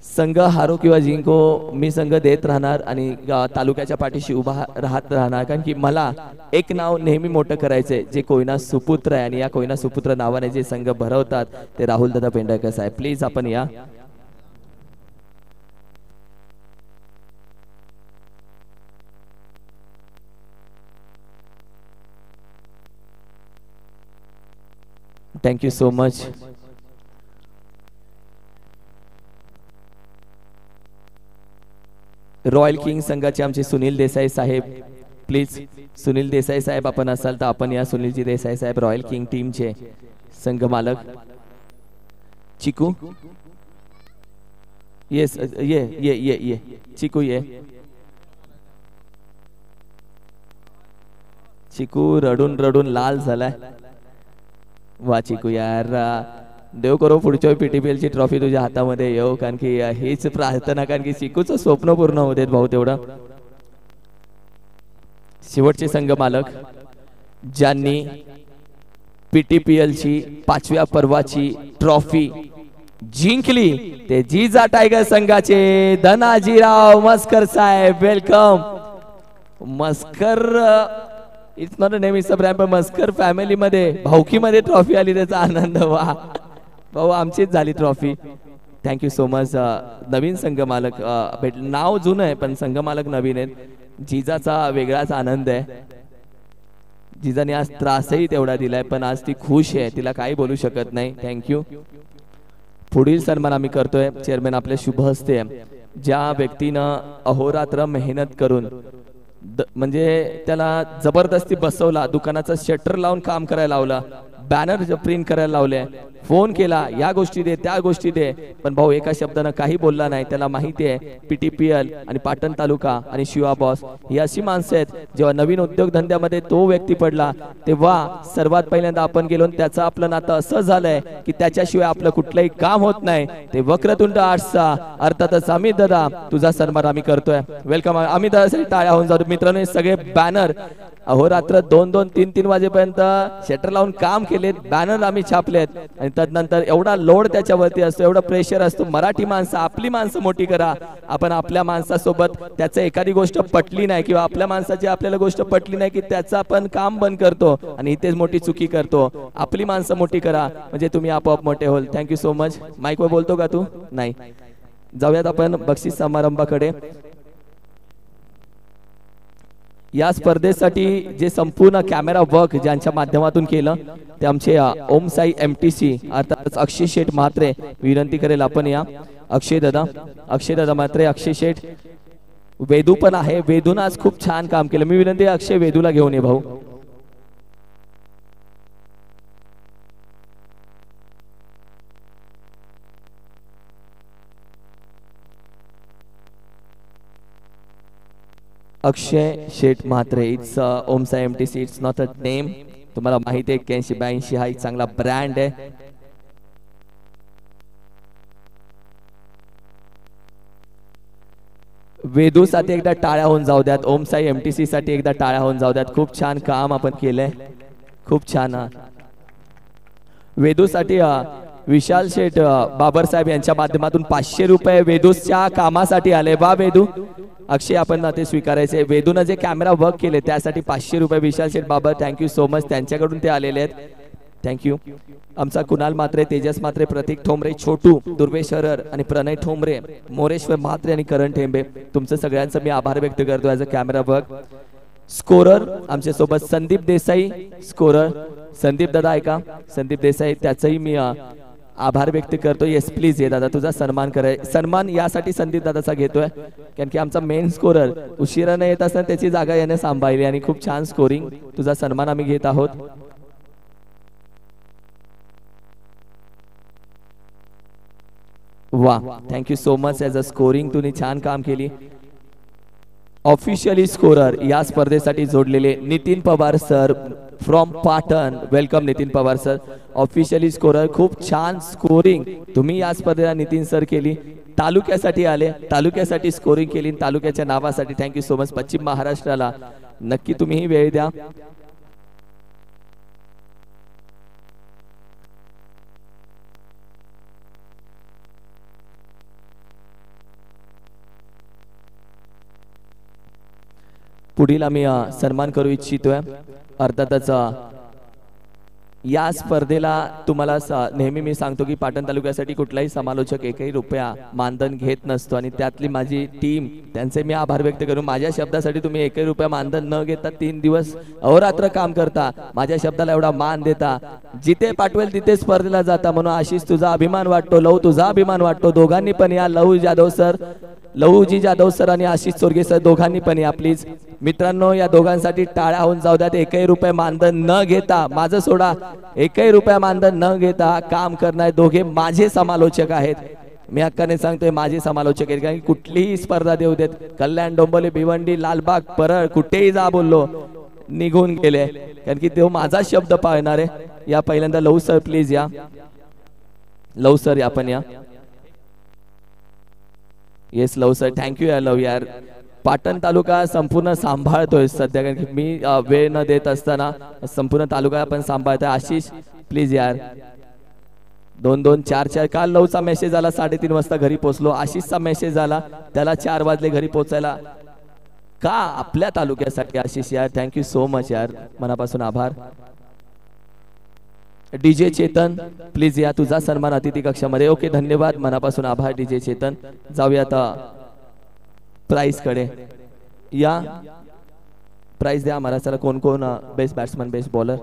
संघ हारो किंवा जिंको मी संघ देत राहणार आणि तालुक्याच्या पाठीशी उभा राहत राहणार. कारण की मला एक नाव नेहमी मोठं करायचंय जे कोयना सुपुत्र आहे. आणि या कोयना सुपुत्र नावाने जे संघ भरवतात ते राहुल दादा पेंढारकर साहेब प्लीज आपण या. Thank you so much. Royal king संघाचे आमचे सुनील देसाई साहेब प्लीज. सुनील देसाई साहेब आपण असाल तर आपण या. सुनीलजी देसाई साहेब रॉयल किंग टीमचे संघ मालक. चिकू येस ये चिकू ये. चिकू रडून रडून लाल झालाय. वा चिकू यार देव करो पुढच्या PTPL ची ट्रॉफी तुझ्या हातामध्ये येऊ, कारण की हीच प्रार्थना, कारण की चिकूचं स्वप्न पूर्ण होऊ देत भाऊ तेवढं. शेवटचे संघ मालक ज्यांनी PTPL ची 5व्या पर्वाची ट्रॉफी जिंकली ते जिजा टायगर संघाचे धनाजीराव मस्कर साहेब. Welcome. Maskar it's not a name, it's a brand, पण मस्कर फॅमिली मध्ये भाऊकी मध्ये ट्रॉफी आली त्याचा आनंद. वा भाऊ, आमचीच झाली ट्रॉफी. Thank you so much. नवीन संघ मालक नाव जुनं आहे पण संघ मालक नवीन आहेत. जिजाचा वेगळाच आनंद आहे. जिजाने आज त्रासही तेवढा दिलाय पण आज ती खुश आहे, तिला काही बोलू शकत नाही. थँक्यू. पुढील सन्मान आम्ही करतोय चेअरमॅन आपल्या शुभ हस्ते. ज्या व्यक्तीनं अहोरात्र मेहनत करून म्हणजे त्याला जबरदस्ती बसवला, दुकानाचं शटर लावून काम करायला लावला, बॅनर प्रिंट करायला लावले, फोन केला, या गोष्टी दे त्या गोष्टी दे, पण भाऊ एका शब्दानं काही बोलला नाही. त्याला माहिती आहे PTPL आणि पाटण तालुका आणि शिवा बॉस ही अशी माणसं आहेत, जेव्हा नवीन उद्योगधंद्यामध्ये तो व्यक्ती पडला तेव्हा सर्वात पहिल्यांदा आपण गेलो. त्याचं आपलं नातं असं झालंय की त्याच्याशिवाय आपलं कुठलंही काम होत नाही. ते वक्रतुंड आर्ट्सचा अर्थातच अमित दादा, तुझा सन्मान आम्ही करतोय. वेलकम. अमित दादासाठी टाळ्या होऊन जातो. मित्रांनो, हे सगळे बॅनर अहोरात्र 2-2, 3-3 वाजेपर्यंत शटर लावून काम केलेत, बॅनर आम्ही छापलेत आणि तदनंतर एवढा लोड त्याच्यावरती असतो, एवढं प्रेशर असतो. मराठी माणसं, आपली माणसं मोठी करा. आपण आपल्या माणसासोबत त्याचं एखादी गोष्ट पटली नाही किंवा आपल्या माणसाची आपल्याला गोष्ट पटली नाही की त्याचं आपण काम बंद करतो आणि इथेच मोठी चुकी करतो. आपली माणसं मोठी करा म्हणजे तुम्ही आपोआप मोठे होल. Thank you so much. माईकवर बोलतो का तू? नाही. जाऊयात आपण बक्षीस समारंभाकडे. या स्पर्धेसाठी जे संपूर्ण कॅमेरा वर्क ज्यांच्या माध्यमातून केलं ते आमचे ओम साई MTC अर्थात अक्षय शेठ म्हात्रे. विनंती करेल आपण या अक्षय दादा म्हात्रे, अक्षय शेठ. वेदू पण आहे, वेदून आज खूप छान काम केलं. मी विनंती अक्षय वेदूला घेऊन ये भाऊ. Akshay Sheth Mhatre. It's Om Sai MTC, it's not a name. तुम्हाला माहिती आहे 81-82 हा एक चांगला ब्रँड आहे. वेदू साठी एकदा टाळ्या होऊन जाऊ द्यात. ओम साई MTC साठी एकदा टाळ्या होऊन जाऊ द्यात. खूप छान काम आपण केलंय, खूप छान. वेदू साठी विशाल शेठ बाबर साहेब यांच्या माध्यमातून 500 रुपये वेदूच्या कामासाठी आले. वा वेदू. अक्षय आपण ते स्वीकारायचे. वेदूनं जे कॅमेरा वर्क केले त्यासाठी 500 रुपये Vishal Sheth Babar. Thank you so much. त्यांच्याकडून ते आलेले आहेत. थँक्यू. आमचा कुणाल म्हात्रे, तेजस म्हात्रे, प्रतीक ठोंबरे, छोटू दुर्वेश हरर आणि प्रणय ठोंबरे, मोरेश्वर म्हात्रे आणि करण ठेंबे, तुमचं सगळ्यांचं मी आभार व्यक्त करतो as a camera work. Scorer आमच्या सोबत संदीप देसाई. स्कोरर संदीप दादा ऐका, संदीप देसाई, त्याचंही मी आभार व्यक्त करतो. येस प्लीज ये दादा, तुझा सन्मान कराय. सन्मान यासाठी संदीप दादाचा घेतोय कारण की आमचा मेन स्कोरर उशिराने येत असताना त्याची जागा याने सांभाळली आणि खूप छान स्कोरिंग. तुझा सन्मान आम्ही घेत आहोत. वा, thank you so much. As a scoring तुम्ही छान काम केली. ऑफिशियली स्कोरर या स्पर्धेसाठी जोडलेले Nitin Pawar sir from Patan. Welcome Nitin Pawar sir. Officially scorer, खूप छान स्कोरिंग तुम्ही या स्पर्धेला नितीन सर केली. तालुक्यासाठी आले, तालुक्यासाठी स्कोरिंग केली, तालुक्याच्या नावासाठी. Thank you so much. पश्चिम महाराष्ट्राला नक्की तुम्ही वेळ द्या. पुढील आम्ही सन्मान करू इच्छितोय. अर्थातच या स्पर्धेला तुम्हाला नेहमी मी सांगतो की पाटण तालुक्यासाठी कुठलाही समालोचक एकही रुपया मानधन घेत नसतो आणि त्यातली माझी टीम, त्यांचे मी आभार व्यक्त करून माझ्या शब्दासाठी तुम्ही एकही रुपया मानधन न घेता 3 दिवस अहोरात्र काम करता, माझ्या शब्दाला एवढा मान देता, जिथे पाठवेल तिथे स्पर्धेला जाता. म्हणून आशिष तुझा अभिमान वाटतो, लहू तुझा अभिमान वाटतो. दोघांनी पण या, लहू जाधव सर, लहूजी जाधव सर आणि आशिष चोरगे सर दोघांनी पण या प्लीज. मित्रांनो, या दोघांसाठी टाळ्या होऊन जाऊ द्यात. एकही रुपये मानधन न घेता, माझं सोडा, एकही रुपया मानधन न घेता काम करणारे दोघे माझे समालोचक आहेत. मी हक्काने सांगतोय माझे समालोचक आहेत. कारण कुठलीही स्पर्धा देऊ देत, कल्याण, डोंबोली, भिवंडी, लालबाग, परळ, कुठेही जा बोललो निघून गेले, कारण की तो माझा शब्द पाळणार आहे. या पहिल्यांदा लहू सर प्लीज या. लव सर आपण या. येस लव सर, थँक्यू यार लव यार. पाटण तालुका संपूर्ण सांभाळतोय सध्या, कारण की मी वेळ न देत असताना संपूर्ण तालुका आपण सांभाळतोय. आशिष प्लीज यार. 2-2 4-4 काल लवचा मेसेज आला 3:30 वाजता घरी पोहोचलो. आशिषचा मेसेज आला त्याला 4 वाजले घरी पोहोचायला. का आपल्या तालुक्यासाठी आशिष यार, थँक्यू सो मच यार, मनापासून आभार. डीजे चेतन प्लीज या, तुझा सन्मान अतिथी कक्षामध्ये. ओके धन्यवाद, मनापासून आभार डीजे चेतन. जाऊया आता प्राइस कडे. या प्राइस द्या आम्हाला. चला कोण कोण बेस्ट बॅट्समन बेस्ट बॉलर.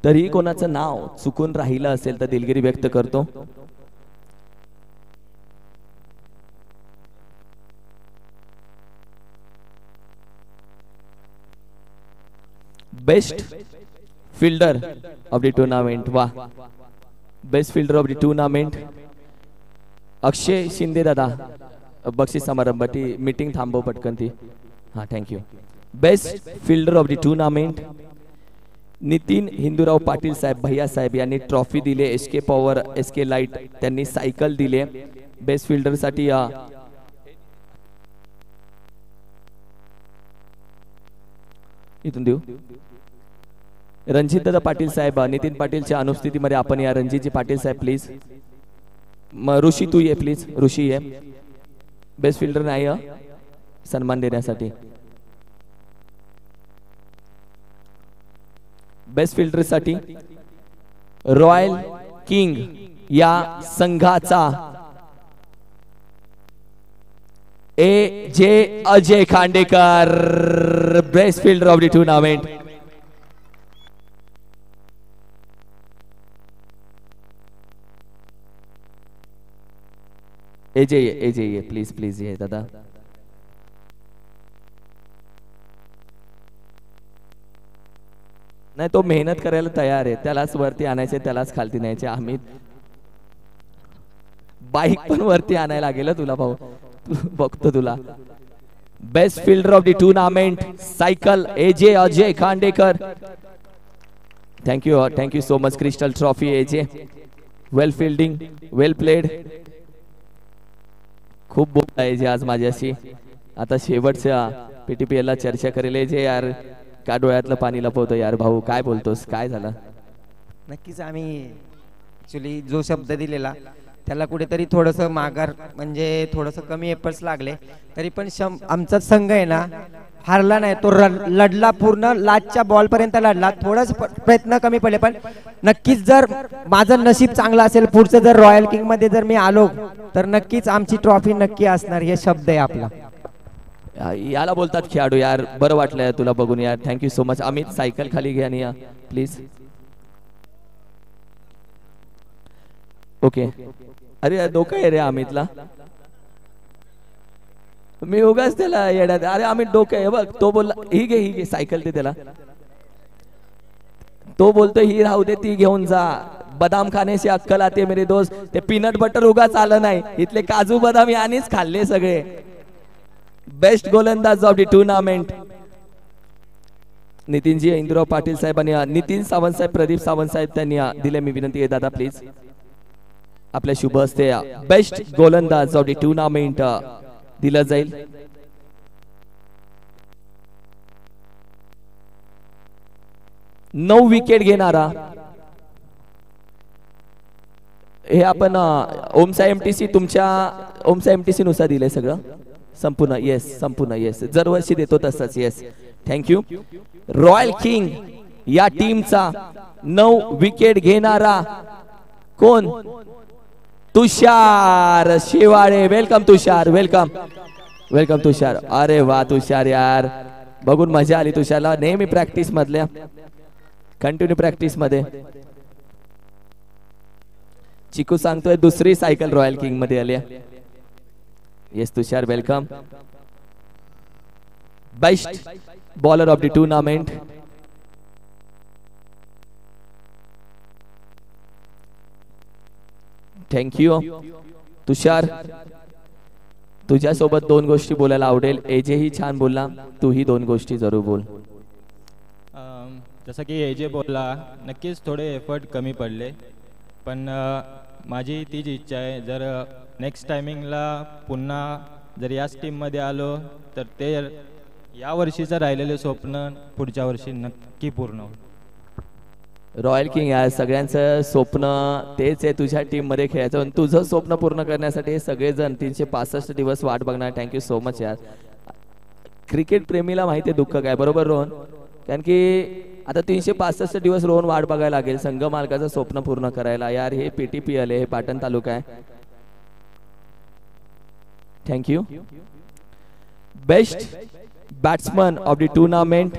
तरी कोणाचं नाव चुकून राहिलं असेल तर दिलगिरी व्यक्त करतो. Best fielder of the tournament. वा, best fielder of the tournament Akshay Shinde दादा. बक्षीस समारंभ ती मीटिंग थांबव पटकन ती. हा thank you. Best fielder of the tournament Nitin Hindurao Patil साहेब भैया साहेब यांनी ट्रॉफी दिले. एसके पॉवर एसके लाईट त्यांनी सायकल दिले. बेस्ट फिल्डर साठी इथून देऊ. रणजित दादा पाटील साहेब नितीन पाटीलच्या अनुपस्थितीमध्ये आपण या. रणजितजी पाटील साहेब प्लीज. ऋषी तू ये प्लीज. ऋषी ये. बेस्ट फिल्डर नाही सन्मान देण्यासाठी. बेस्ट फिल्डर साठी रॉयल किंग या संघाचा जे Ajay Khandekar. Best fielder of the tournament. AJ ये प्लीज प्लीज ये दादा. नाही तो मेहनत करायला तयार आहे. त्यालाच वरती आणायचे त्यालाच खालती न्यायचे. आम्ही बाईक पण वरती आणायला लागेल तुला भाऊ. बघतो तुला. Best fielder of the tournament cycle AJ Ajay Khandekar. Thank you so much. Crystal trophy AJ. Well fielding well played. खूप बोलला एजे आज माझ्याशी. आता शेवटच्या PTPL ला चर्चा करेल एजे यार. का डोळ्यातलं पाणी लपवतो यार भाऊ. काय बोलतोस, काय झालं? नक्कीच आम्ही ऍक्च्युली जो शब्द दिलेला त्याला कुठेतरी थोडंसं माघार म्हणजे थोडंसं कमी एफर्ट्स लागले. तरी पण आमचा संघ आहे ना हारला नाही. तो लढला पूर्ण लास्टच्या बॉल पर्यंत लढला. थोडंच प्रयत्न कमी पडले पण नक्कीच जर माझं नशीब चांगलं असेल पुढचं जर रॉयल किंग मध्ये जर मी आलो तर नक्कीच आमची ट्रॉफी नक्की असणार. हे शब्द आहे आपला. याला बोलतात खेळाडू यार. बरं वाटलं तुला बघून यार. Thank you so much. Amit cycle खाली घ्या आणि या प्लीज. ओके. अरे डोकं आहे रे अमितला. मी उगाच त्याला येड्यात. अरे अमित डोकं आहे बघ. तो बोलला ही घे सायकल दे त्याला. तो बोलतो ही राहू दे ती घेऊन जा. बदाम खाने से अक्कल आते मेरे दोस्त. ते पीनट बटर उगाच आलं नाही. इथले काजू बदाम यानेच खाल्ले सगळे. बेस्ट गोलंदाज of the tournament Nitinji Indurao Patil साहेबांनी नितीन सावंत साहेब प्रदीप सावंत साहेब त्यांनी दिले. मी विनंती आहे दादा प्लीज आपल्या शुभ हस्ते बेस्ट गोलंदाज ऑफ द टूर्नामेंट दिलं जाईल. नऊ विकेट घेणारा हे आपण ओमसा MTC तुमच्या ओमसा MTC नुसार दिलंय सगळं संपूर्ण. येस संपूर्ण. येस दरवर्षी देतो तसंच. Yes thank you. रॉयल किंग या टीमचा 9 विकेट घेणारा कोण? तुषार शेवाळे. वेलकम तुषार. वेलकम वेलकम तुषार. अरे वा तुषार यार बघून मजा आली तुषारला. नेहमी प्रॅक्टिस मधल्या कंटिन्यू प्रॅक्टिस मध्ये. चिकू सांगतोय दुसरी सायकल रॉयल किंग मध्ये आली. Yes Tushar welcome. Best bowler of the tournament thank you. Tushar, तुझ्यासोबत 2 गोष्टी बोलायला आवडेल. एजे ही छान बोलला, तूही 2 गोष्टी जरूर बोल. जसं की एजे बोलला, नक्कीच थोडे एफर्ट कमी पडले, पण माझी तीच इच्छा आहे, जर नेक्स्ट टायमिंगला पुन्हा जर याच टीममध्ये आलो तर ते या वर्षीचं राहिलेले स्वप्न पुढच्या वर्षी नक्की पूर्ण होईल. रॉयल किंग यार, सगळ्यांचं स्वप्न तेच आहे तुझ्या टीम मध्ये खेळायचं. पण तुझं स्वप्न पूर्ण करण्यासाठी हे सगळेजण 365 दिवस वाट बघणार. थँक्यू सो मच यार. क्रिकेट प्रेमीला माहिती आहे दुःख काय, बरोबर रोहन? कारण की आता 365 दिवस रोहन वाट बघायला लागेल संघ मालकाचं स्वप्न पूर्ण करायला. यार हे PTPL आहे, हे पाटण तालुका आहे. Thank you. Best batsman of the tournament,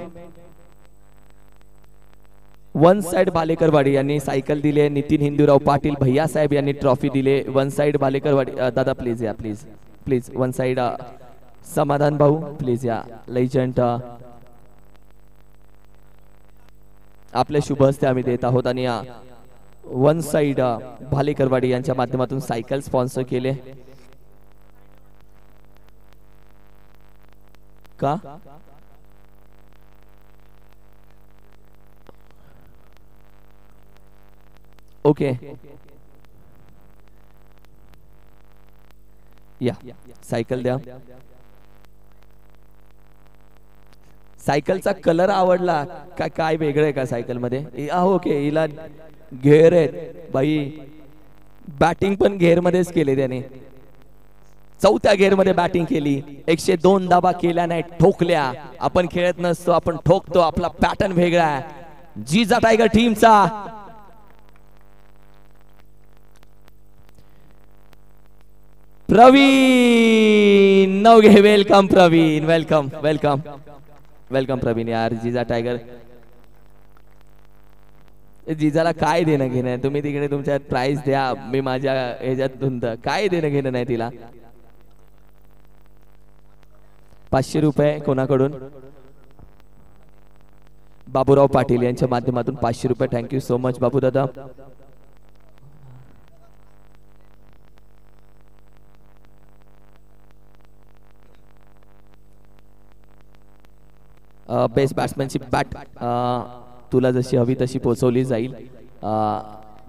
one side Bhalekarwadi यांनी सायकल दिले. नितीन हिंदूराव पाटील भैया साहेब यांनी ट्रॉफी दिले. वन साइड भालेकरवाडी दादा प्लीज या, प्लीज प्लीज वन साइड. समाधान भाऊ प्लीज या. लेजंड आपले शुभ हस्ते आम्ही देत आहोत. आणि वन साइड भालेकरवाडी यांच्या माध्यमातून सायकल स्पॉन्सर केले. का ओके या सायकल द्या. सायकलचा कलर आवडला का, काय वेगळं आहे का सायकल मध्ये? ओके, हिला घेर आहेत बाई. बॅटिंग पण घेर मध्येच केले त्याने. 4थ्या घेर मध्ये बॅटिंग केली. 102 धाबा केल्या नाही, ठोकल्या. आपण खेळत नसतो, आपण ठोकतो. आपला पॅटर्न वेगळा आहे. जिजा टायगर टीमचा Pravin Navghe. Welcome Pravin, welcome welcome welcome Pravin. यार जिजा टायगर, जिजाला काय देणं घेणं? तुम्ही तिकडे तुमच्या प्राइस द्या, मी माझ्या ह्याच्यात धुंद. काय देणं घेणं नाही तिला. 500 रुपये कोणाकडून? बाबूराव पाटील यांच्या माध्यमातून 500 रुपये. थँक्यू सो मच बाबू दादा. बेस्ट बॅट्समॅनशिप बॅट तुला जशी हवी तशी पोहोचवली जाईल.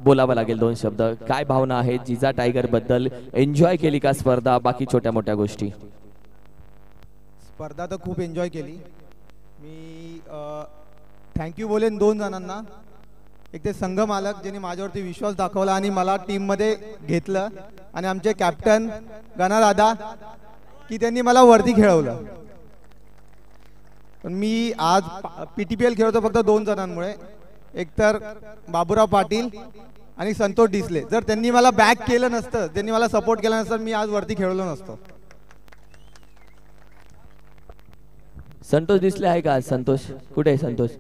बोलावं लागेल 2 शब्द. काय भावना आहेत जिजा टायगर बद्दल? एन्जॉय केली का स्पर्धा? बाकी छोट्या मोठ्या गोष्टी? स्पर्धा तर खूप एन्जॉय केली मी. थँक्यू बोलेन 2 जणांना. एक ते संघ मालक ज्यांनी माझ्यावरती विश्वास दाखवला आणि मला टीममध्ये घेतलं, आणि आमचे कॅप्टन गणादादा की त्यांनी मला वरती खेळवलं. पण मी आज PTPL खेळतो फक्त 2 जणांमुळे. एक तर बाबूराव पाटील आणि संतोष डिसले. जर त्यांनी मला बॅक केलं नसतं, त्यांनी मला सपोर्ट केला नसतं, मी आज वरती खेळलो नसतो. संतोष डिसले आहे का? संतोष कुठे आहे? संतोष.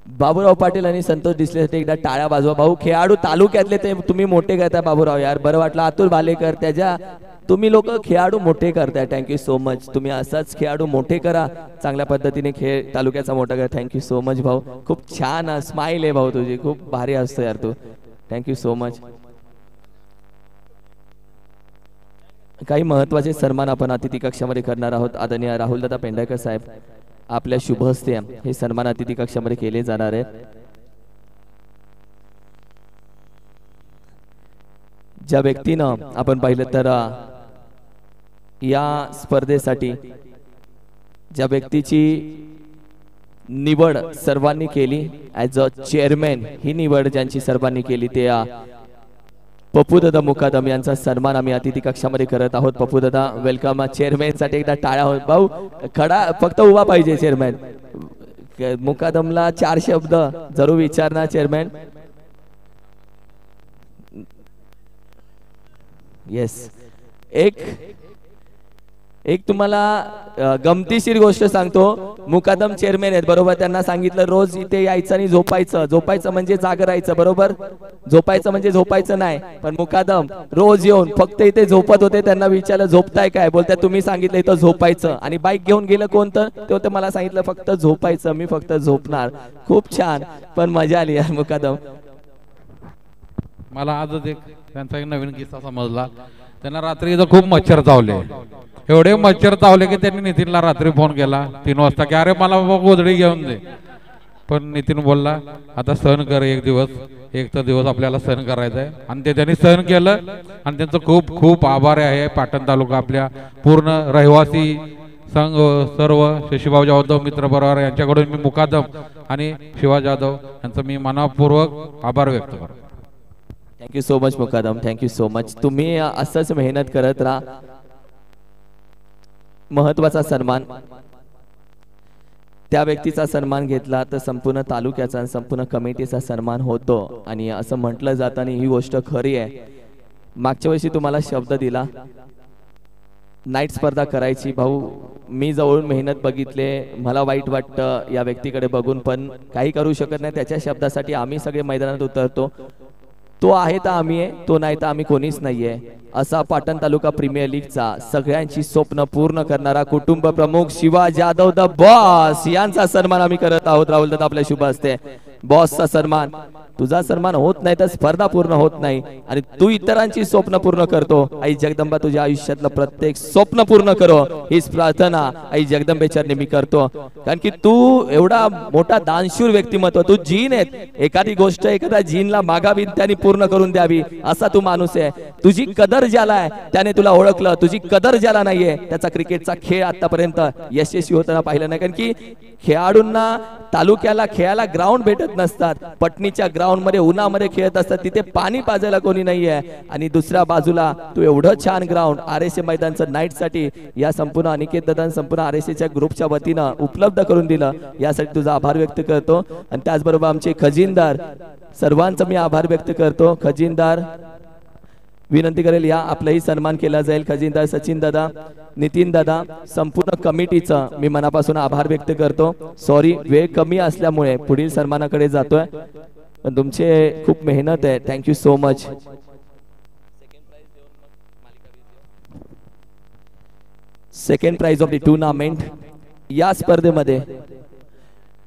बाबूराव पाटील आणि संतोष डिसलेसाठी एकदा टाळ्या वाजवा. भाऊ खेळाडू तालुक्यातले ते तुम्ही मोठे करताय बाबूराव. यार बरं वाटलं. अतुल भालेकर, त्याच्या तुम्ही लोक खेळाडू मोठे करताय. Thank you so much. तुम्ही असाच खेळाडू मोठे करा, चांगल्या पद्धतीने खेळ तालुक्याचा मोठा करा. थँक्यू सो मच भाऊ. खूप छान स्माइल आहे भाऊ तुझी, खूप भारी असतो यार तू. Thank you so much. काही महत्वाचे सन्मान आपण अतिथी कक्षामध्ये करणार आहोत. आदरणीय राहुलदादा पेंढारकर साहेब, आपल्या शुभ हस्ते हे सन्मान अतिथी कक्षामध्ये केले जाणार आहे. ज्या व्यक्तीनं आपण पाहिलं तर या स्पर्धेसाठी ज्या व्यक्तीची निवड सर्वांनी केली ॲज अ चेअरमॅन, ही निवड ज्यांची सर्वांनी केली ते पप्पूदादा मुकादम यांचा सन्मान आम्ही अतिथी कक्षामध्ये करत आहोत. पप्पूदादा वेलकम. चेअरमॅन साठी एकदा टाळ्या होत. भाऊ खडा फक्त उभा पाहिजे चेअरमॅन. मुकादमला 4 शब्द जरूर विचारणार चेअरमॅन. येस. एक तुम्हाला गमतीशीर गोष्ट सांगतो. मुकादम चेअरमॅन आहेत बरोबर. त्यांना सांगितलं रोज इथे यायचं आणि झोपायचं. झोपायचं म्हणजे जाग राहायचं बरोबर. झोपायचं म्हणजे झोपायचं नाही. पण मुकादम रोज येऊन फक्त इथे झोपत होते. त्यांना विचारलं झोपताय काय? बोलताय तुम्ही सांगितलं इथं झोपायचं. आणि बाईक घेऊन गेलं कोणतं ते मला सांगितलं फक्त झोपायचं. मी फक्त झोपणार. खूप छान, पण मजा आली यार मुकादम. मला आजच एक त्यांचा एक नवीन किस्सा समजला. त्यांना रात्री इथं खूप मच्छर चावले, एवढे मच्छर चावले की त्यांनी नितीनला रात्री फोन केला 3 वाजता की अरे मला बाबा गोधडी घेऊन दे. पण नितीन बोलला आता सहन कर, एक तर दिवस आपल्याला सहन करायचा आहे. आणि ते त्यांनी सहन केलं. आणि त्यांचं खूप खूप आभार आहे पाटण तालुका आपल्या पूर्ण रहिवासी संघ, सर्व शशीभाऊ जाधव मित्र बरोबर यांच्याकडून मी मुकादम आणि शिवा जाधव यांचं मी मनापूर्वक आभार व्यक्त करतो. थँक्यू सो मच मुकादम, थँक्यू सो मच. तुम्ही असंच मेहनत करत राहा. महत्वाचा सन्मान, त्या व्यक्तीचा सन्मान घेतला तर संपूर्ण तालुक्याचा आणि संपूर्ण कमिटीचा सन्मान होतो. आणि असं म्हटलं जातं आणि ही गोष्ट खरी आहे. मागच्या वर्षी तुम्हाला शब्द दिला नाईट स्पर्धा करायची. भाऊ मी जवळून मेहनत बघितले, मला वाईट वाटतं या व्यक्तीकडे बघून, पण काही करू शकत नाही. त्याच्या शब्दासाठी आम्ही सगळे मैदानात उतरतो. तो आहे तर आम्ही आहे, तो नाही तर आम्ही कोणीच नाहीये. असा पाटण तालुका प्रीमियर लीगचा सगळ्यांची स्वप्न पूर्ण करणारा कुटुंब प्रमुख शिवा जाधव द बॉस यांचा सन्मान आम्ही करत आहोत. राहुल दादा आपल्या शुभ असते. बॉसचा सन्मान, तुझा सन्मान होत नाही तर स्पर्धा पूर्ण होत नाही. आणि तू इतरांची स्वप्न पूर्ण करतो. आई जगदंबा तुझ्या आयुष्यातलं प्रत्येक स्वप्न पूर्ण करो हीच प्रार्थना आई जगदंबेच्या नेहमी करतो. कारण की तू एवढा मोठा दानशूर व्यक्तिमत्व, तू जीन आहे. एखादी गोष्ट एखाद्या जीनला मागावी त्याने पूर्ण करून द्यावी असा तू माणूस आहे. तुझी कदर ज्याला आहे त्याने तुला ओळखलं, तुझी कदर ज्याला नाहीये त्याचा क्रिकेटचा खेळ आतापर्यंत यशस्वी होताना पाहिलं नाही. कारण की खेळाडूंना तालुक्याला खेळायला ग्राउंड भेटत नसतात. पटणीच्या ग्राउंड मध्ये उन्हामध्ये खेळत असतात, तिथे पाणी पाजायला कोणी नाहीये. आणि दुसऱ्या बाजूला तू एवढं छान ग्राउंड RSA मैदानचं नाईट साठी या संपूर्ण अनिकेत दादा संपूर्ण RSAच्या ग्रुपच्या वतीनं उपलब्ध करून दिलं, यासाठी तुझा आभार व्यक्त करतो. आणि त्याचबरोबर आमचे खजिनदार सर्वांचा मी आभार व्यक्त करतो. खजिनदार विनंती करेल या आपलाही सन्मान केला जाईल. खजिनदार सचिन दादा, नितीन दादा, संपूर्ण कमिटीचा मी मनापासून आभार व्यक्त करतो. सॉरी वेळ कमी असल्यामुळे पुढील सन्मानाकडे जातोय, पण तुमचे खूप मेहनत आहे. Thank you so much. Second prize of the tournament या स्पर्धेमध्ये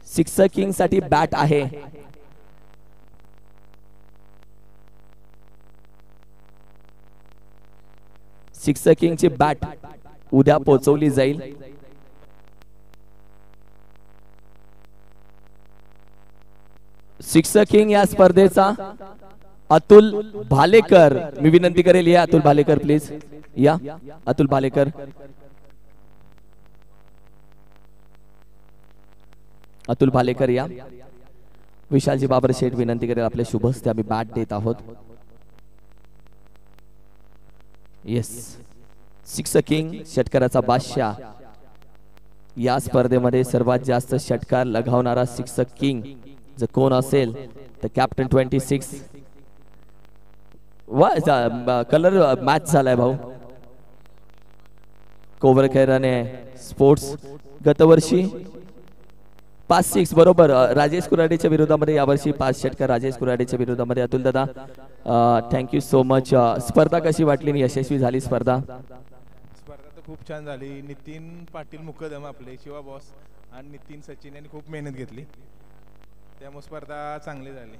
सिक्सर किंग साठी बॅट आहे. सिक्सर किंगची बॅट उद्या पोहोचवली जाईल. सिक्सर किंग या स्पर्धेचा अतुल भालेकर, मी विनंती करेल या अतुल भालेकर प्लीज या. अतुल भालेकर, अतुल भालेकर या. विशालजी बाबर शेठ विनंती करेल आपले शुभ हस्ते आम्ही बॅट देत आहोत. येस, सिक्सर किंग षटकाराचा बादशाह. या स्पर्धेमध्ये सर्वात जास्त षटकार लगावणारा सिक्सर किंग जर कोण असेल तर कॅप्टन 26. वा कलर मॅच झालाय भाऊ. कोवरखेराने स्पोर्ट्स गतवर्षी 5-6 बरोबर राजेश कुराडेच्या विरोधामध्ये, यावर्षी 5 षटकार राजेश कुराडेच्या विरोधामध्ये. अतुल दादा थँक्यू सो मच. स्पर्धा कशी वाटली, यशस्वी झाली स्पर्धा? स्पर्धा तर खूप छान झाली. नितीन पाटील मुकदम आपले शिवा बॉस आणि नितीन सचिन यांनी खूप मेहनत घेतली, त्यामुळे स्पर्धा चांगली झाली.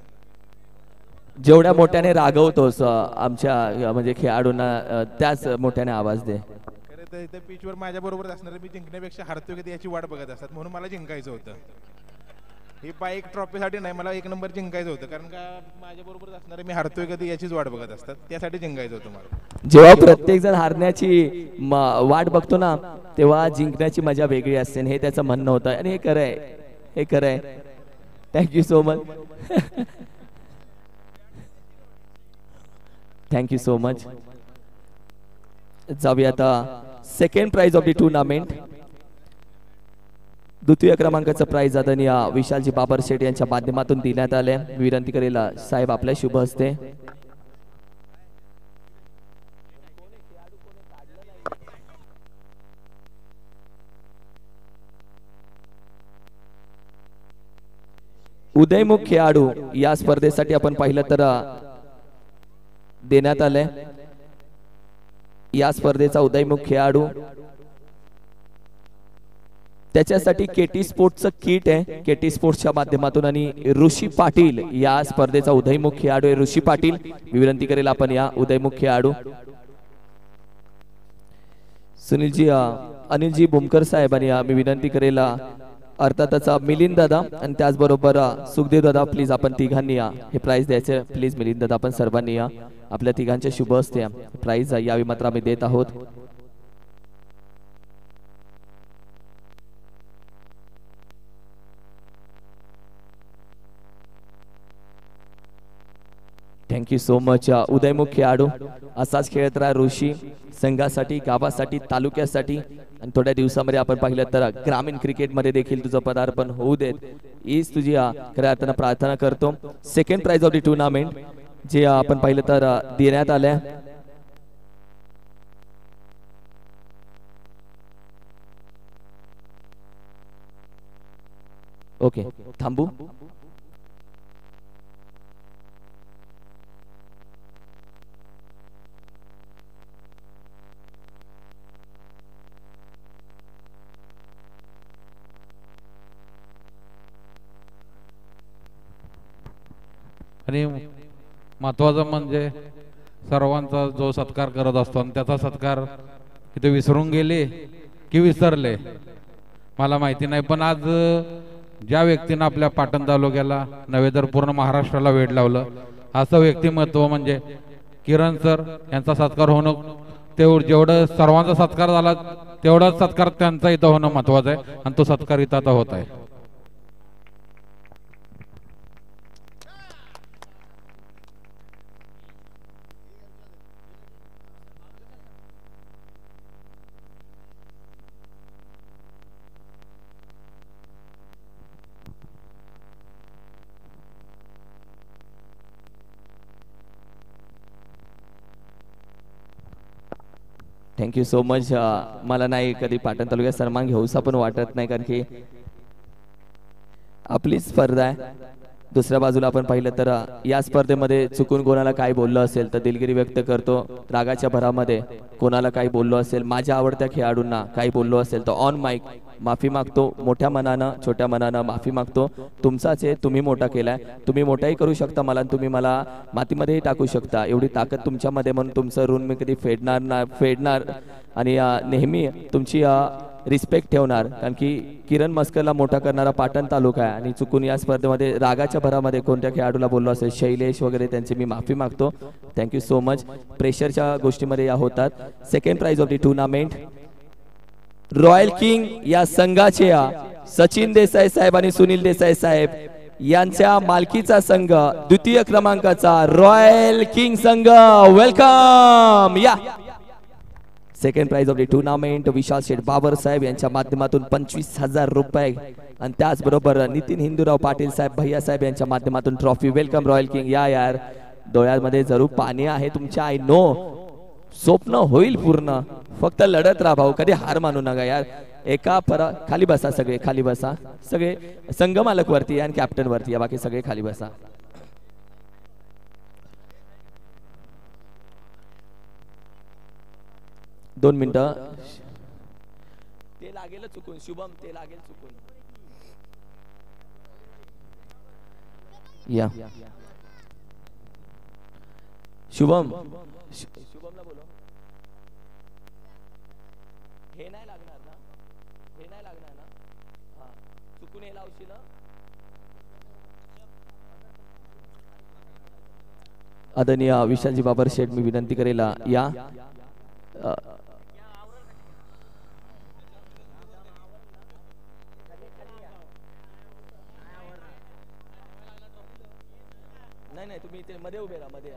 जेवढ्या मोठ्याने रागवतोस आमच्या म्हणजे खेळाडूंना त्याच मोठ्याने आवाज दे. खरं तर इथे पिचवर माझ्या बरोबर असणार, मी जिंकण्यापेक्षा हारतोय कधी याची वाट बघत असतात, म्हणून मला जिंकायचं होतं. ही बाईक ट्रॉफीसाठी नाही, मला 1 नंबर जिंकायचं होतं. कारण का माझ्या बरोबर असणार मी हारतोय कधी याचीच वाट बघत असतात, त्यासाठी जिंकायचं होतं मला. जेव्हा प्रत्येक जण हारण्याची वाट बघतो ना तेव्हा जिंकण्याची मजा वेगळी असते, हे त्याचं म्हणणं होतं. आणि हे खरं आहे, हे खरं आहे. Thank you so much. Thank you so much. जाऊया आता second prize of the tournament. द्वितीय क्रमांकाचं प्राइज आदरणीय विशालजी बाबर शेठ यांच्या माध्यमातून देण्यात आले. विनंती करेल साहेब आपल्या शुभ हस्ते. उदयमुख खेळाडू या स्पर्धेसाठी आपण पाहिलं तर देण्यात आले. या स्पर्धेचा उदयमुख खेळाडू त्याच्यासाठी केटी स्पोर्ट्सचं किट आहे केटी स्पोर्ट्सच्या माध्यमातून आणि ऋषी पाटील या स्पर्धेचा उदयमुख खेळाडू आहे ऋषी पाटील मी विनंती करेल आपण या उदयमुख खेळाडू सुनीलजी अनिलजी बुमकर साहेबांनी मी विनंती करेल अर्थातच मिलिंद दादा आणि त्याचबरोबर सुखदेव दादा प्लीज आपण तिघांनी हे प्राइज द्यायचे प्लीज मिलिंद दादा आपण सर्वांनी आपल्या तिघांचे शुभ असते प्राइज यावेळी मात्र आम्ही देत आहोत थँक्यू सो मच उदयमुख खेळाडू असाच खेळत राहा ऋषी संघासाठी गावासाठी तालुक्यासाठी आणि थोड्या दिवसामध्ये आपण पाहिलं तर ग्रामीण क्रिकेटमध्ये देखील तुझं पदार्पण होऊ देत हीच तुझी खऱ्या अर्थानं प्रार्थना करतो second prize of the tournament जे आपण पाहिलं तर देण्यात आलंय ओके थांबू आणि महत्वाचं म्हणजे सर्वांचा जो सत्कार करत असतो आणि त्याचा सत्कार इथे विसरून गेले की विसरले मला माहिती नाही पण आज ज्या व्यक्तीनं आपल्या पाटण तालुक्याला नव्हे तर पूर्ण महाराष्ट्राला वेड लावलं असं व्यक्तिमत्व म्हणजे किरण सर यांचा सत्कार होणं जेवढं सर्वांचा सत्कार झाला तेवढाच सत्कार त्यांचा इथं होणं महत्वाचं आहे आणि तो सत्कार इथं आता होत आहे थँक्यू सो मच मला नाही कधी पाटण तालुक्यात सन्मान घेऊसा पण वाटत नाही कारण की आपली स्पर्धा आहे दुसऱ्या बाजूला आपण पाहिलं तर या स्पर्धेमध्ये चुकून कोणाला काय बोललो असेल तर दिलगिरी व्यक्त करतो रागाच्या भरामध्ये कोणाला काही बोललो असेल माझ्या आवडत्या खेळाडूंना काही बोललो असेल तर ऑन माईक माफी मागतो मोठ्या मनानं छोट्या मनानं माफी मागतो तुमचाच आहे तुम्ही मोठा केलाय तुम्ही मोठाही करू शकता मला आणि तुम्ही मला मातीमध्येही टाकू शकता एवढी ताकद तुमच्यामध्ये म्हणून तुमचं ऋण मी कधी फेडणार आणि नेहमी तुमची रिस्पेक्ट ठेवणार कारण की किरण मस्करला मोठा करणारा पाटण तालुका आहे आणि चुकून या स्पर्धेमध्ये रागाच्या भरामध्ये कोणत्या खेळाडूला बोललो असेल शैलेश वगैरे त्यांची मी माफी मागतो थँक्यू सो मच प्रेशरच्या गोष्टीमध्ये या होतात second prize of the tournament royal king या संघाचे सचिन देसाई साहेब आणि सुनील देसाई साहेब यांच्या मालकीचा संघ द्वितीय क्रमांकाचा रॉयल किंग संघ वेलकम या second prize of the tournament Vishal Sheth Babar साहेब यांच्या माध्यमातून 25,000 रुपये आणि त्याचबरोबर नितीन हिंदूराव पाटील साहेब भैया साहेब यांच्या माध्यमातून ट्रॉफी वेलकम रॉयल किंग या यार डोळ्यामध्ये जरूर पाणी आहे तुमच्या आय नो स्वप्न होईल पूर्ण फक्त लढत राहा भाऊ कधी हार मानू नका यार एका खाली बसा सगळे खाली बसा सगळे संघ मालक वरती आणि कॅप्टन वरती या बाकी सगळे खाली बसा दोन मिनिटं ते लागेल चुकून शुभम ते लागेल चुकून या शुभमला बोलो हे नाही लागणार ना हे नाही लागणार ना हा चुकून हे लावशील ना आदरणीय विशालजी बाबर शेठ मी विनंती करेल या नाही तुम्ही इथे मध्ये उभे राहा मध्ये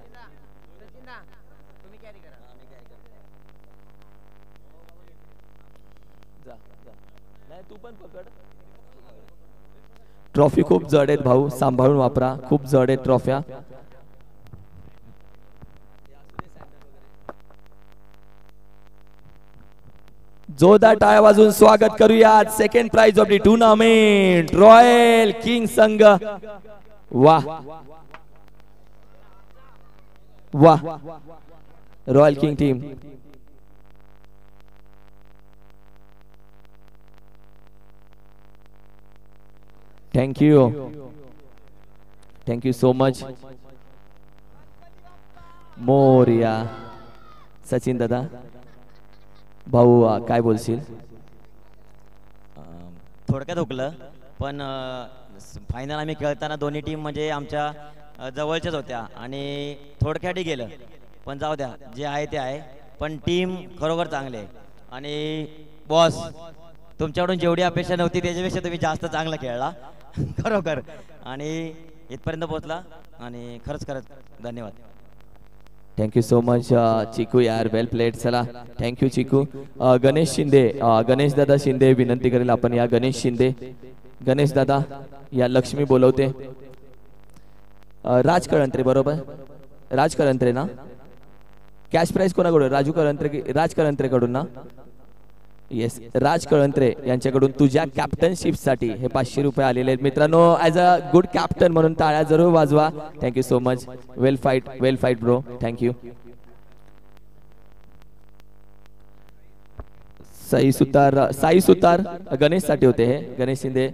तुम्ही कॅरी करा जा नाही तू पण पकड ट्रॉफी खूप जड आहेत भाऊ सांभाळून वापरा खूप जड आहेत ट्रॉफ्या जोरदार टाळ्या वाजवून स्वागत करूया second prize of the tournament royal king संघ वाह वाह royal king team thank you thank you so much. मोर्या. सचिन दादा भाऊ काय बोलशील? थोडक्यात हुकलं पण फायनल आम्ही खेळताना दोन्ही टीम म्हणजे आमच्या जवळच्याच होत्या आणि थोडक्यातही गेलं पण जाऊ द्या जे आहे ते आहे. पण टीम खरोखर चांगली आहे आणि बॉस तुमच्याकडून जेवढी अपेक्षा नव्हती त्याच्यापेक्षा तुम्ही जास्त चांगलं खेळला खरोखर आणि इथपर्यंत पोहोचला आणि खरंच धन्यवाद. थँक्यू सो मच चिकू यार वेल प्लेड. चला थँक्यू चिकू. गणेश शिंदे गणेश दादा शिंदे विनंती करेल आपण या. गणेश शिंदे गणेश दादा या. लक्ष्मी बोलवते. राज कळंत्रे बरोबर. राज कळंत्रे ना. कॅश प्राइस कोणाकडून? राजू कळंत्रे राज कळंत्रे कडून ना. येस राज कळंत्रे यांच्याकडून तुझ्या कॅप्टनशिप साठी हे 500 रुपये आलेले आहेत मित्रांनो. ॲज अ गुड कॅप्टन म्हणून टाळ्या जरूर वाजवा. Thank you so much. Well fight bro. Thank you. Sai Sutar Ganesh साठी होते हे. गणेश शिंदे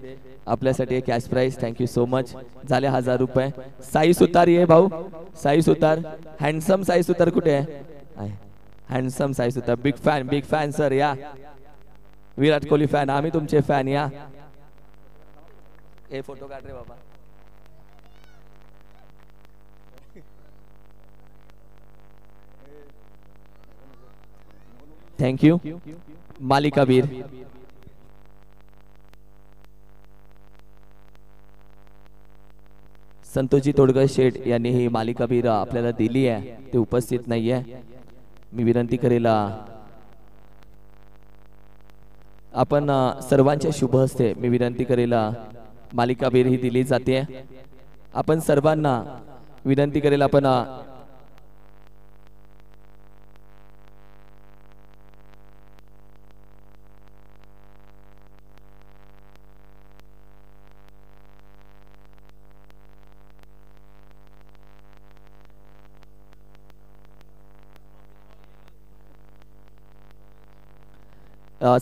आपल्यासाठी cash price. Thank you so much. झाले 1000 रुपये. साई सुतार ये भाऊ. साई सुतार हँडसम साई सुतार कुठे आहे? Handsome Sai Sutar. Big fan sir या. विराट कोहली फॅन आम्ही तुमचे फॅन या. हे फोटो काढ रे बाबा. थँक्यू. मालिका वीर संतोषजी तोडकर शेठ यांनी ही मालिका वीर आपल्याला दिली आहे. ते उपस्थित नाहीये. मी विनंती करेल आपण सर्वांच्या शुभ हस्ते मी विनंती करेल मालिका वीर ही दिली जाते. आपण सर्वांना विनंती करेल आपण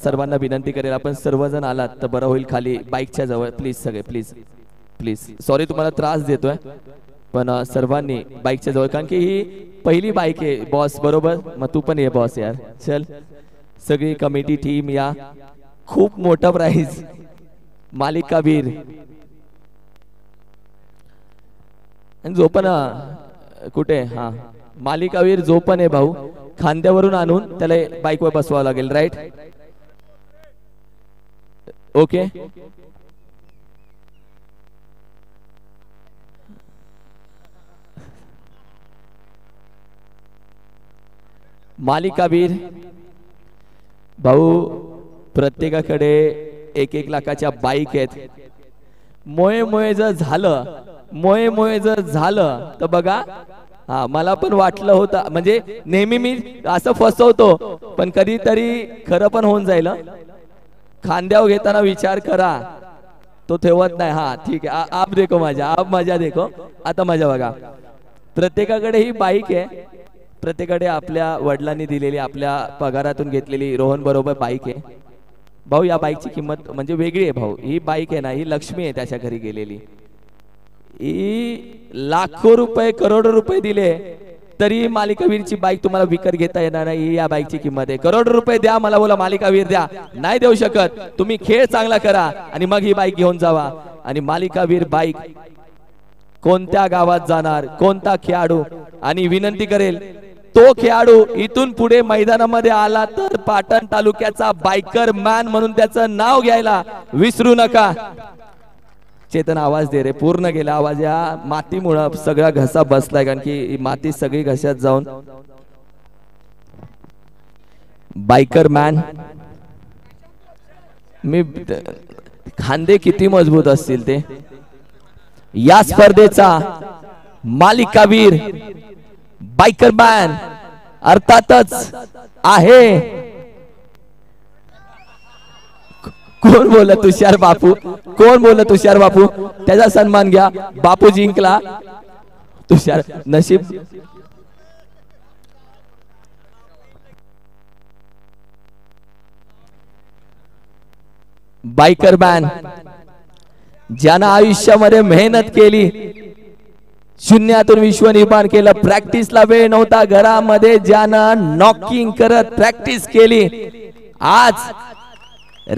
सर्वांना विनंती करेल आपण सर्वजण आलात तर बरं होईल. खाली बाईकच्या जवळ प्लीज सगळे प्लीज. सॉरी तुम्हाला त्रास देतोय पण सर्वांनी बाईकच्या जवळ कारण की ही पहिली बाईक आहे बॉस बरोबर. मग तू पण ये बॉस यार. चल सगळी कमिटी टीम या. खूप मोठा प्राइज मालिका वीर. जो पण कुठे हा मालिका वीर जो पण आहे भाऊ खांद्यावरून आणून त्याला बाईकवर बसवावं लागेल. Right okay. मालिका वीर भाऊ प्रत्येकाकडे 1-1 लाखाच्या बाईक आहेत. मोये जर झालं तर बघा. हा मला पण वाटलं होतं म्हणजे नेहमी मी असं फसवतो पण कधीतरी खरं पण होऊन जाईल. खांद्यावर घेताना विचार करा तो ठेवत नाही. हा ठीक आहे. आप देखो मजा देखो. आता मजा बघा. प्रत्येकाकडे ही बाईक आहे. प्रत्येकाकडे आपल्या वडिलांनी दिलेली आपल्या पगारातून घेतलेली रोहन बरोबर बाईक आहे. भाऊ या बाईकची किंमत म्हणजे वेगळी आहे भाऊ. ही बाईक आहे ना ही लक्ष्मी आहे त्याच्या घरी गेलेली. ही लाखो रुपये करोडो रुपये दिले तरी मालिका वीरची बाईक तुम्हाला विकत घेता येणार नाही. या बाईकची किंमत आहे. करोडो रुपये द्या मला बोला मालिका वीर द्या. नाही देऊ शकत. तुम्ही खेळ चांगला करा आणि मग ही बाईक घेऊन जावा. आणि मालिका वीर बाईक कोणत्या गावात जाणार कोणता खेळाडू आणि विनंती करेल तो खेळाडू इथून पुढे मैदानामध्ये आला तर पाटण तालुक्याचा बायकर मॅन म्हणून त्याचं नाव घ्यायला विसरू नका. चेतन आवाज दे रे. पूर्ण गेला आवाज. या मातीमुळे सगळा घसा बसलाय कारण की माती सगळी घशात जाऊन. बायकर मॅन मी खांदे किती मजबूत असतील ते. या स्पर्धेचा मालिका वीर बायकर मॅन अर्थातच आहे. कोण बोलला तुषार बापू. कोण बोलला तुषार बापू. त्याचा सन्मान घ्या. बापू जिंकला. तुषार नशीब. बायकर मॅन ज्यानं आयुष्यामध्ये मेहनत केली, शून्यातून विश्व निर्माण केलं, प्रॅक्टिसला वेळ नव्हता घरामध्ये, ज्यानं नॉकिंग करत प्रॅक्टिस केली, आज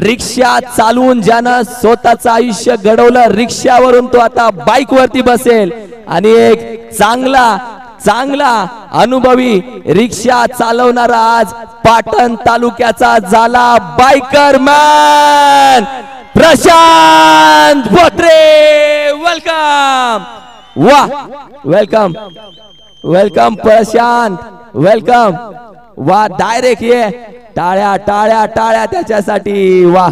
रिक्षा चालवून ज्यानं स्वतःचं आयुष्य घडवलं, रिक्षावरून तो आता बाईक वरती बसेल आणि एक चांगला अनुभवी रिक्षा चालवणारा आज पाटण तालुक्याचा झाला biker man Prashant Botre. Welcome. वा वेलकम प्रशांत, वेलकम. वा डायरेक्ट ये, टाळ्या टाळ्या टाळ्या त्याच्यासाठी. वा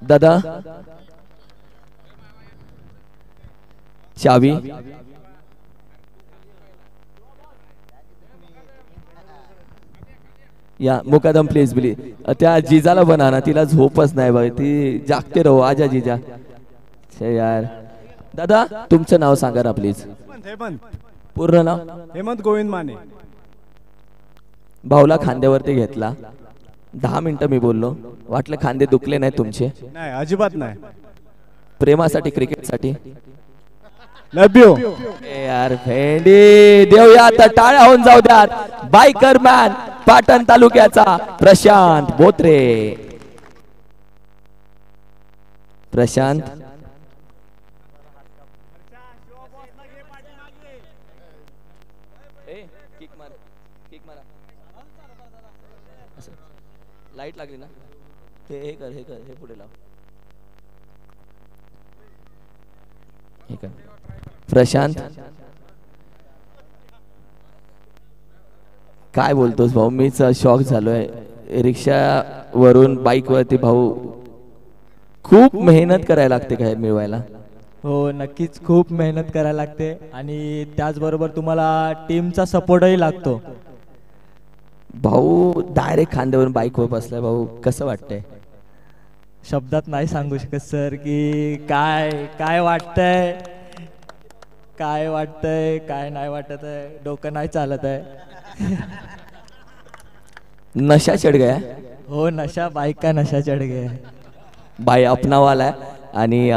दादा चावी या मुकादम प्लीज त्या जिजाला बना ना, तिला झोपच नाही बाई, ती जागते रहो. आजा जिजा. यार दादा तुमचं नाव सांगा ना प्लीज. हेमंत. पूर्ण नाव? हेमंत गोविंद माने. भाऊला खांद्यावरती घेतला, 10 मिनिटं मी बोललो, वाटलं खांदे दुखले नाही तुमचे? नाही, अजिबात नाही. प्रेमासाठी, क्रिकेटसाठी? लव यू. यार भेंडी देऊया तर टाळ्या होऊन जाऊ द्यात. बायकर मॅन पाटण तालुक्याचा प्रशांत बोत्रे. प्रशांत लाईट लागली ना, हे कर हे पुढे लाव. हे कर प्रशांत. काय बोलतोस भाऊ, मीच शॉक झालोय. रिक्षावरून बाईक वरती भाऊ, खूप मेहनत करायला लागते काय मिळवायला? हो नक्कीच खूप मेहनत करायला लागते आणि त्याचबरोबर तुम्हाला टीमचा सपोर्टही लागतो. भाऊ डायरेक्ट खांद्यावरून बाईकवर बसलाय भाऊ, कसं वाटतंय? शब्दात नाही सांगू शकत सर की काय वाटतंय, काय नाही वाटत आहे, डोकं नाही चालत आहे. नशा चढ गया. हो नशा, बाईक का नशा चढ गया. बाई अपनावाला आणि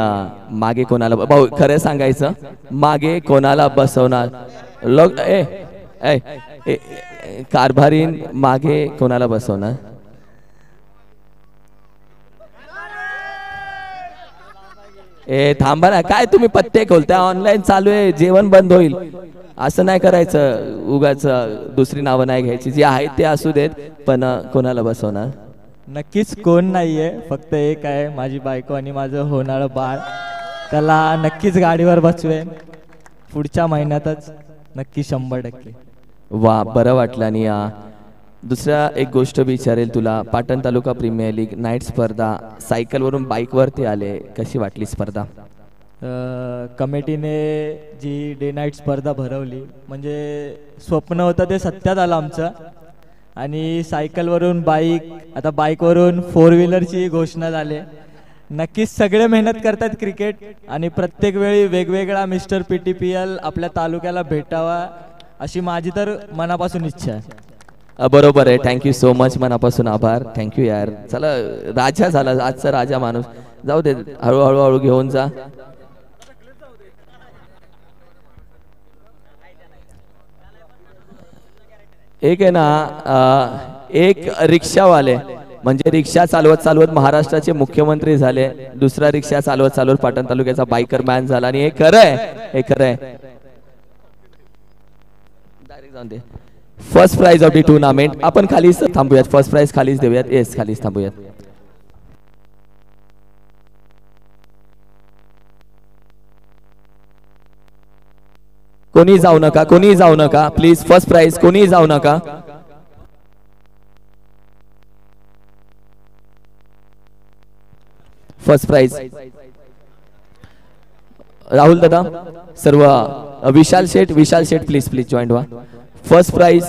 मागे कोणाला भाऊ खरं सांगायचं, मागे कोणाला बसवणार लोक? कारभारीन मागे कोणाला बसवणार? थांबा ना, काय तुम्ही पत्ते खोलताय? ऑनलाईन चालू आहे, जेवण बंद होईल. असं नाही करायचं, उगाच दुसरी नावं नाही घ्यायची, जे आहेत ते असू देत, पण कोणाला बसवणार? नक्कीच कोण नाहीये, फक्त एक आहे माझी बायको आणि माझं होणारं बाळ. त्याला नक्कीच गाडीवर बसवेन पुढच्या महिन्यातच, नक्की 100%. वा बरं वाटलं. आणि दुसरा एक गोष्ट विचारेल तुला, Patan Taluka premier league night स्पर्धा, सायकलवरून बाईकवरती आले, कशी वाटली स्पर्धा? कमिटीने जी डे नाईट स्पर्धा भरवली, म्हणजे स्वप्न होतं ते सत्यात आलं आमचं. आणि सायकलवरून बाईक, आता बाईकवरून 4 व्हीलरची घोषणा झाली. नक्कीच सगळे मेहनत करतात क्रिकेट, आणि प्रत्येक वेळी वेगवेगळा मिस्टर PTPL आपल्या तालुक्याला भेटावा अशी माझी तर मनापासून इच्छा आहे. बरोबर आहे. थँक्यू सो मच, मनापासून आभार. थँक्यू यार. चला राजा झाला आजचा राजा माणूस. जाऊ दे, हळूहळू घेऊन जा. एक आहे ना, एक रिक्षावाले म्हणजे रिक्षा चालवत महाराष्ट्राचे मुख्यमंत्री झाले, दुसरा रिक्षा चालवत पाटण तालुक्याचा बायकर मॅन झाला. आणि हे खरं आहे. डायरेक्ट जाऊन दे. First prize of the tournament. आपण खालीच थांबूयात, फर्स्ट प्राइज खालीच देऊयात. येस, खालीच थांबूयात. कोणी जाऊ नका प्लीज. फर्स्ट प्राइज कोणी जाऊ नका. फर्स्ट प्राइज राहुल दादा, सर्व विशाल शेठ प्लीज जॉईन व्हा. First prize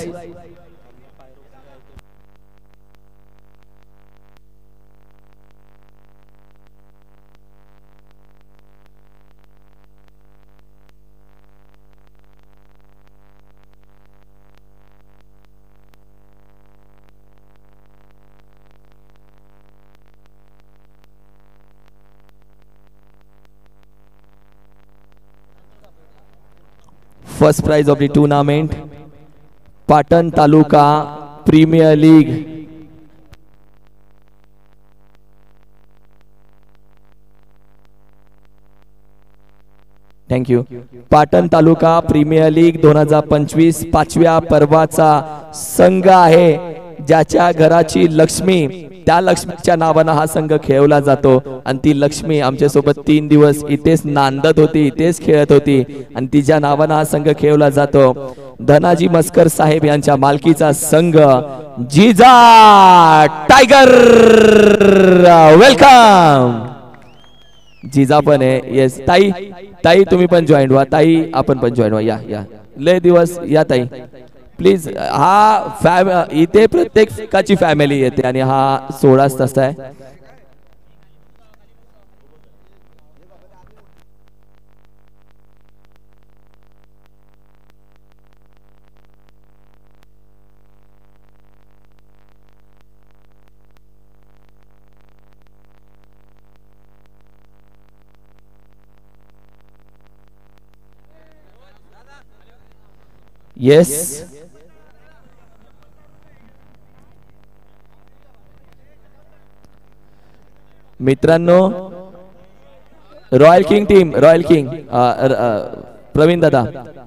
first prize of the tournament Patan Taluka premier league. Thank you. Patan Taluka premier league 2025 5व्या पर्वाचा संघ आहे. ज्याच्या घराची लक्ष्मी त्या लक्ष्मीच्या नावानं हा संघ खेळवला जातो आणि ती लक्ष्मी आमच्या सोबत 3 दिवस इथेच नांदत होती, इथेच खेळत होती आणि तिच्या नावानं हा संघ खेळवला जातो. धनाजी मस्कर साहेब यांच्या मालकीचा संघ जिजा टायगर. वेलकम. जिजा पण आहे. येस ताई, ताई तुम्ही पण जॉईन व्हा. ताई आपण पण जॉईन व्हा. या लय दिवस या ताई प्लीज. हा इथे प्रत्येकाची फॅमिली येते आणि हा 16 तसा आहे. येस मित्रांनो, royal king team, royal king Pravin दादा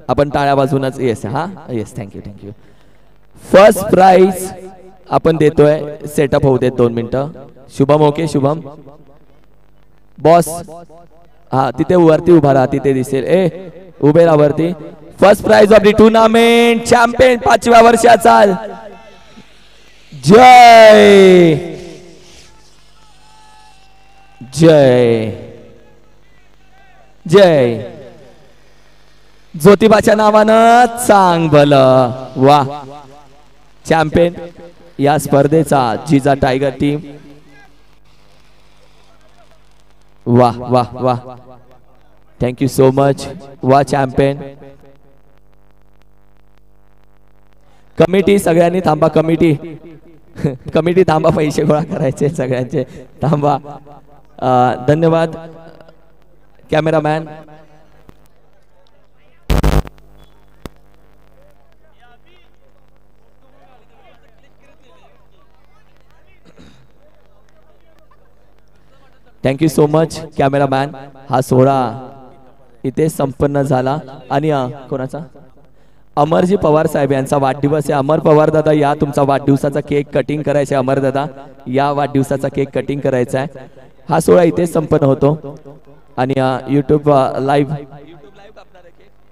आपण टाळ्या वाजवूनच. येस हा येस थँक्यू. फर्स्ट प्राइज आपण देतोय. सेटअप होऊ देत 2 मिनिटं. शुभम ओके. शुभम बॉस हा तिथे वरती उभा राहा, तिथे दिसेल. उभे राहा वरती. First prize of the tournament champion 5व्या वर्षाचा जय जय जय ज्योतिबाच्या नावानं चांग भलं. वा. चॅम्पियन या स्पर्धेचा जिजा टायगर टीम. वाह वाह वाह. Thank you so much. वा चॅम्पियन. कमिटी सगळ्यांनी थांबा. कमिटी कमिटी थांबा. पैसे गोळा करायचे सगळ्यांचे. थांबा. धन्यवाद cameraman. Thank you so much cameraman. हा सोहळा इथे संपन्न झाला आणि कोणाचा अमरजी पवार साहेब यांचा वाढदिवस आहे. अमर पवार दादा या तुमचा वाढदिवसाचा केक कटिंग करायचा आहे. अमर दादा या वाढदिवसाचा केक कटिंग करायचा आहे. हा सोहळा इथे संपन्न होतो आणि यूट्यूब लाईव्ह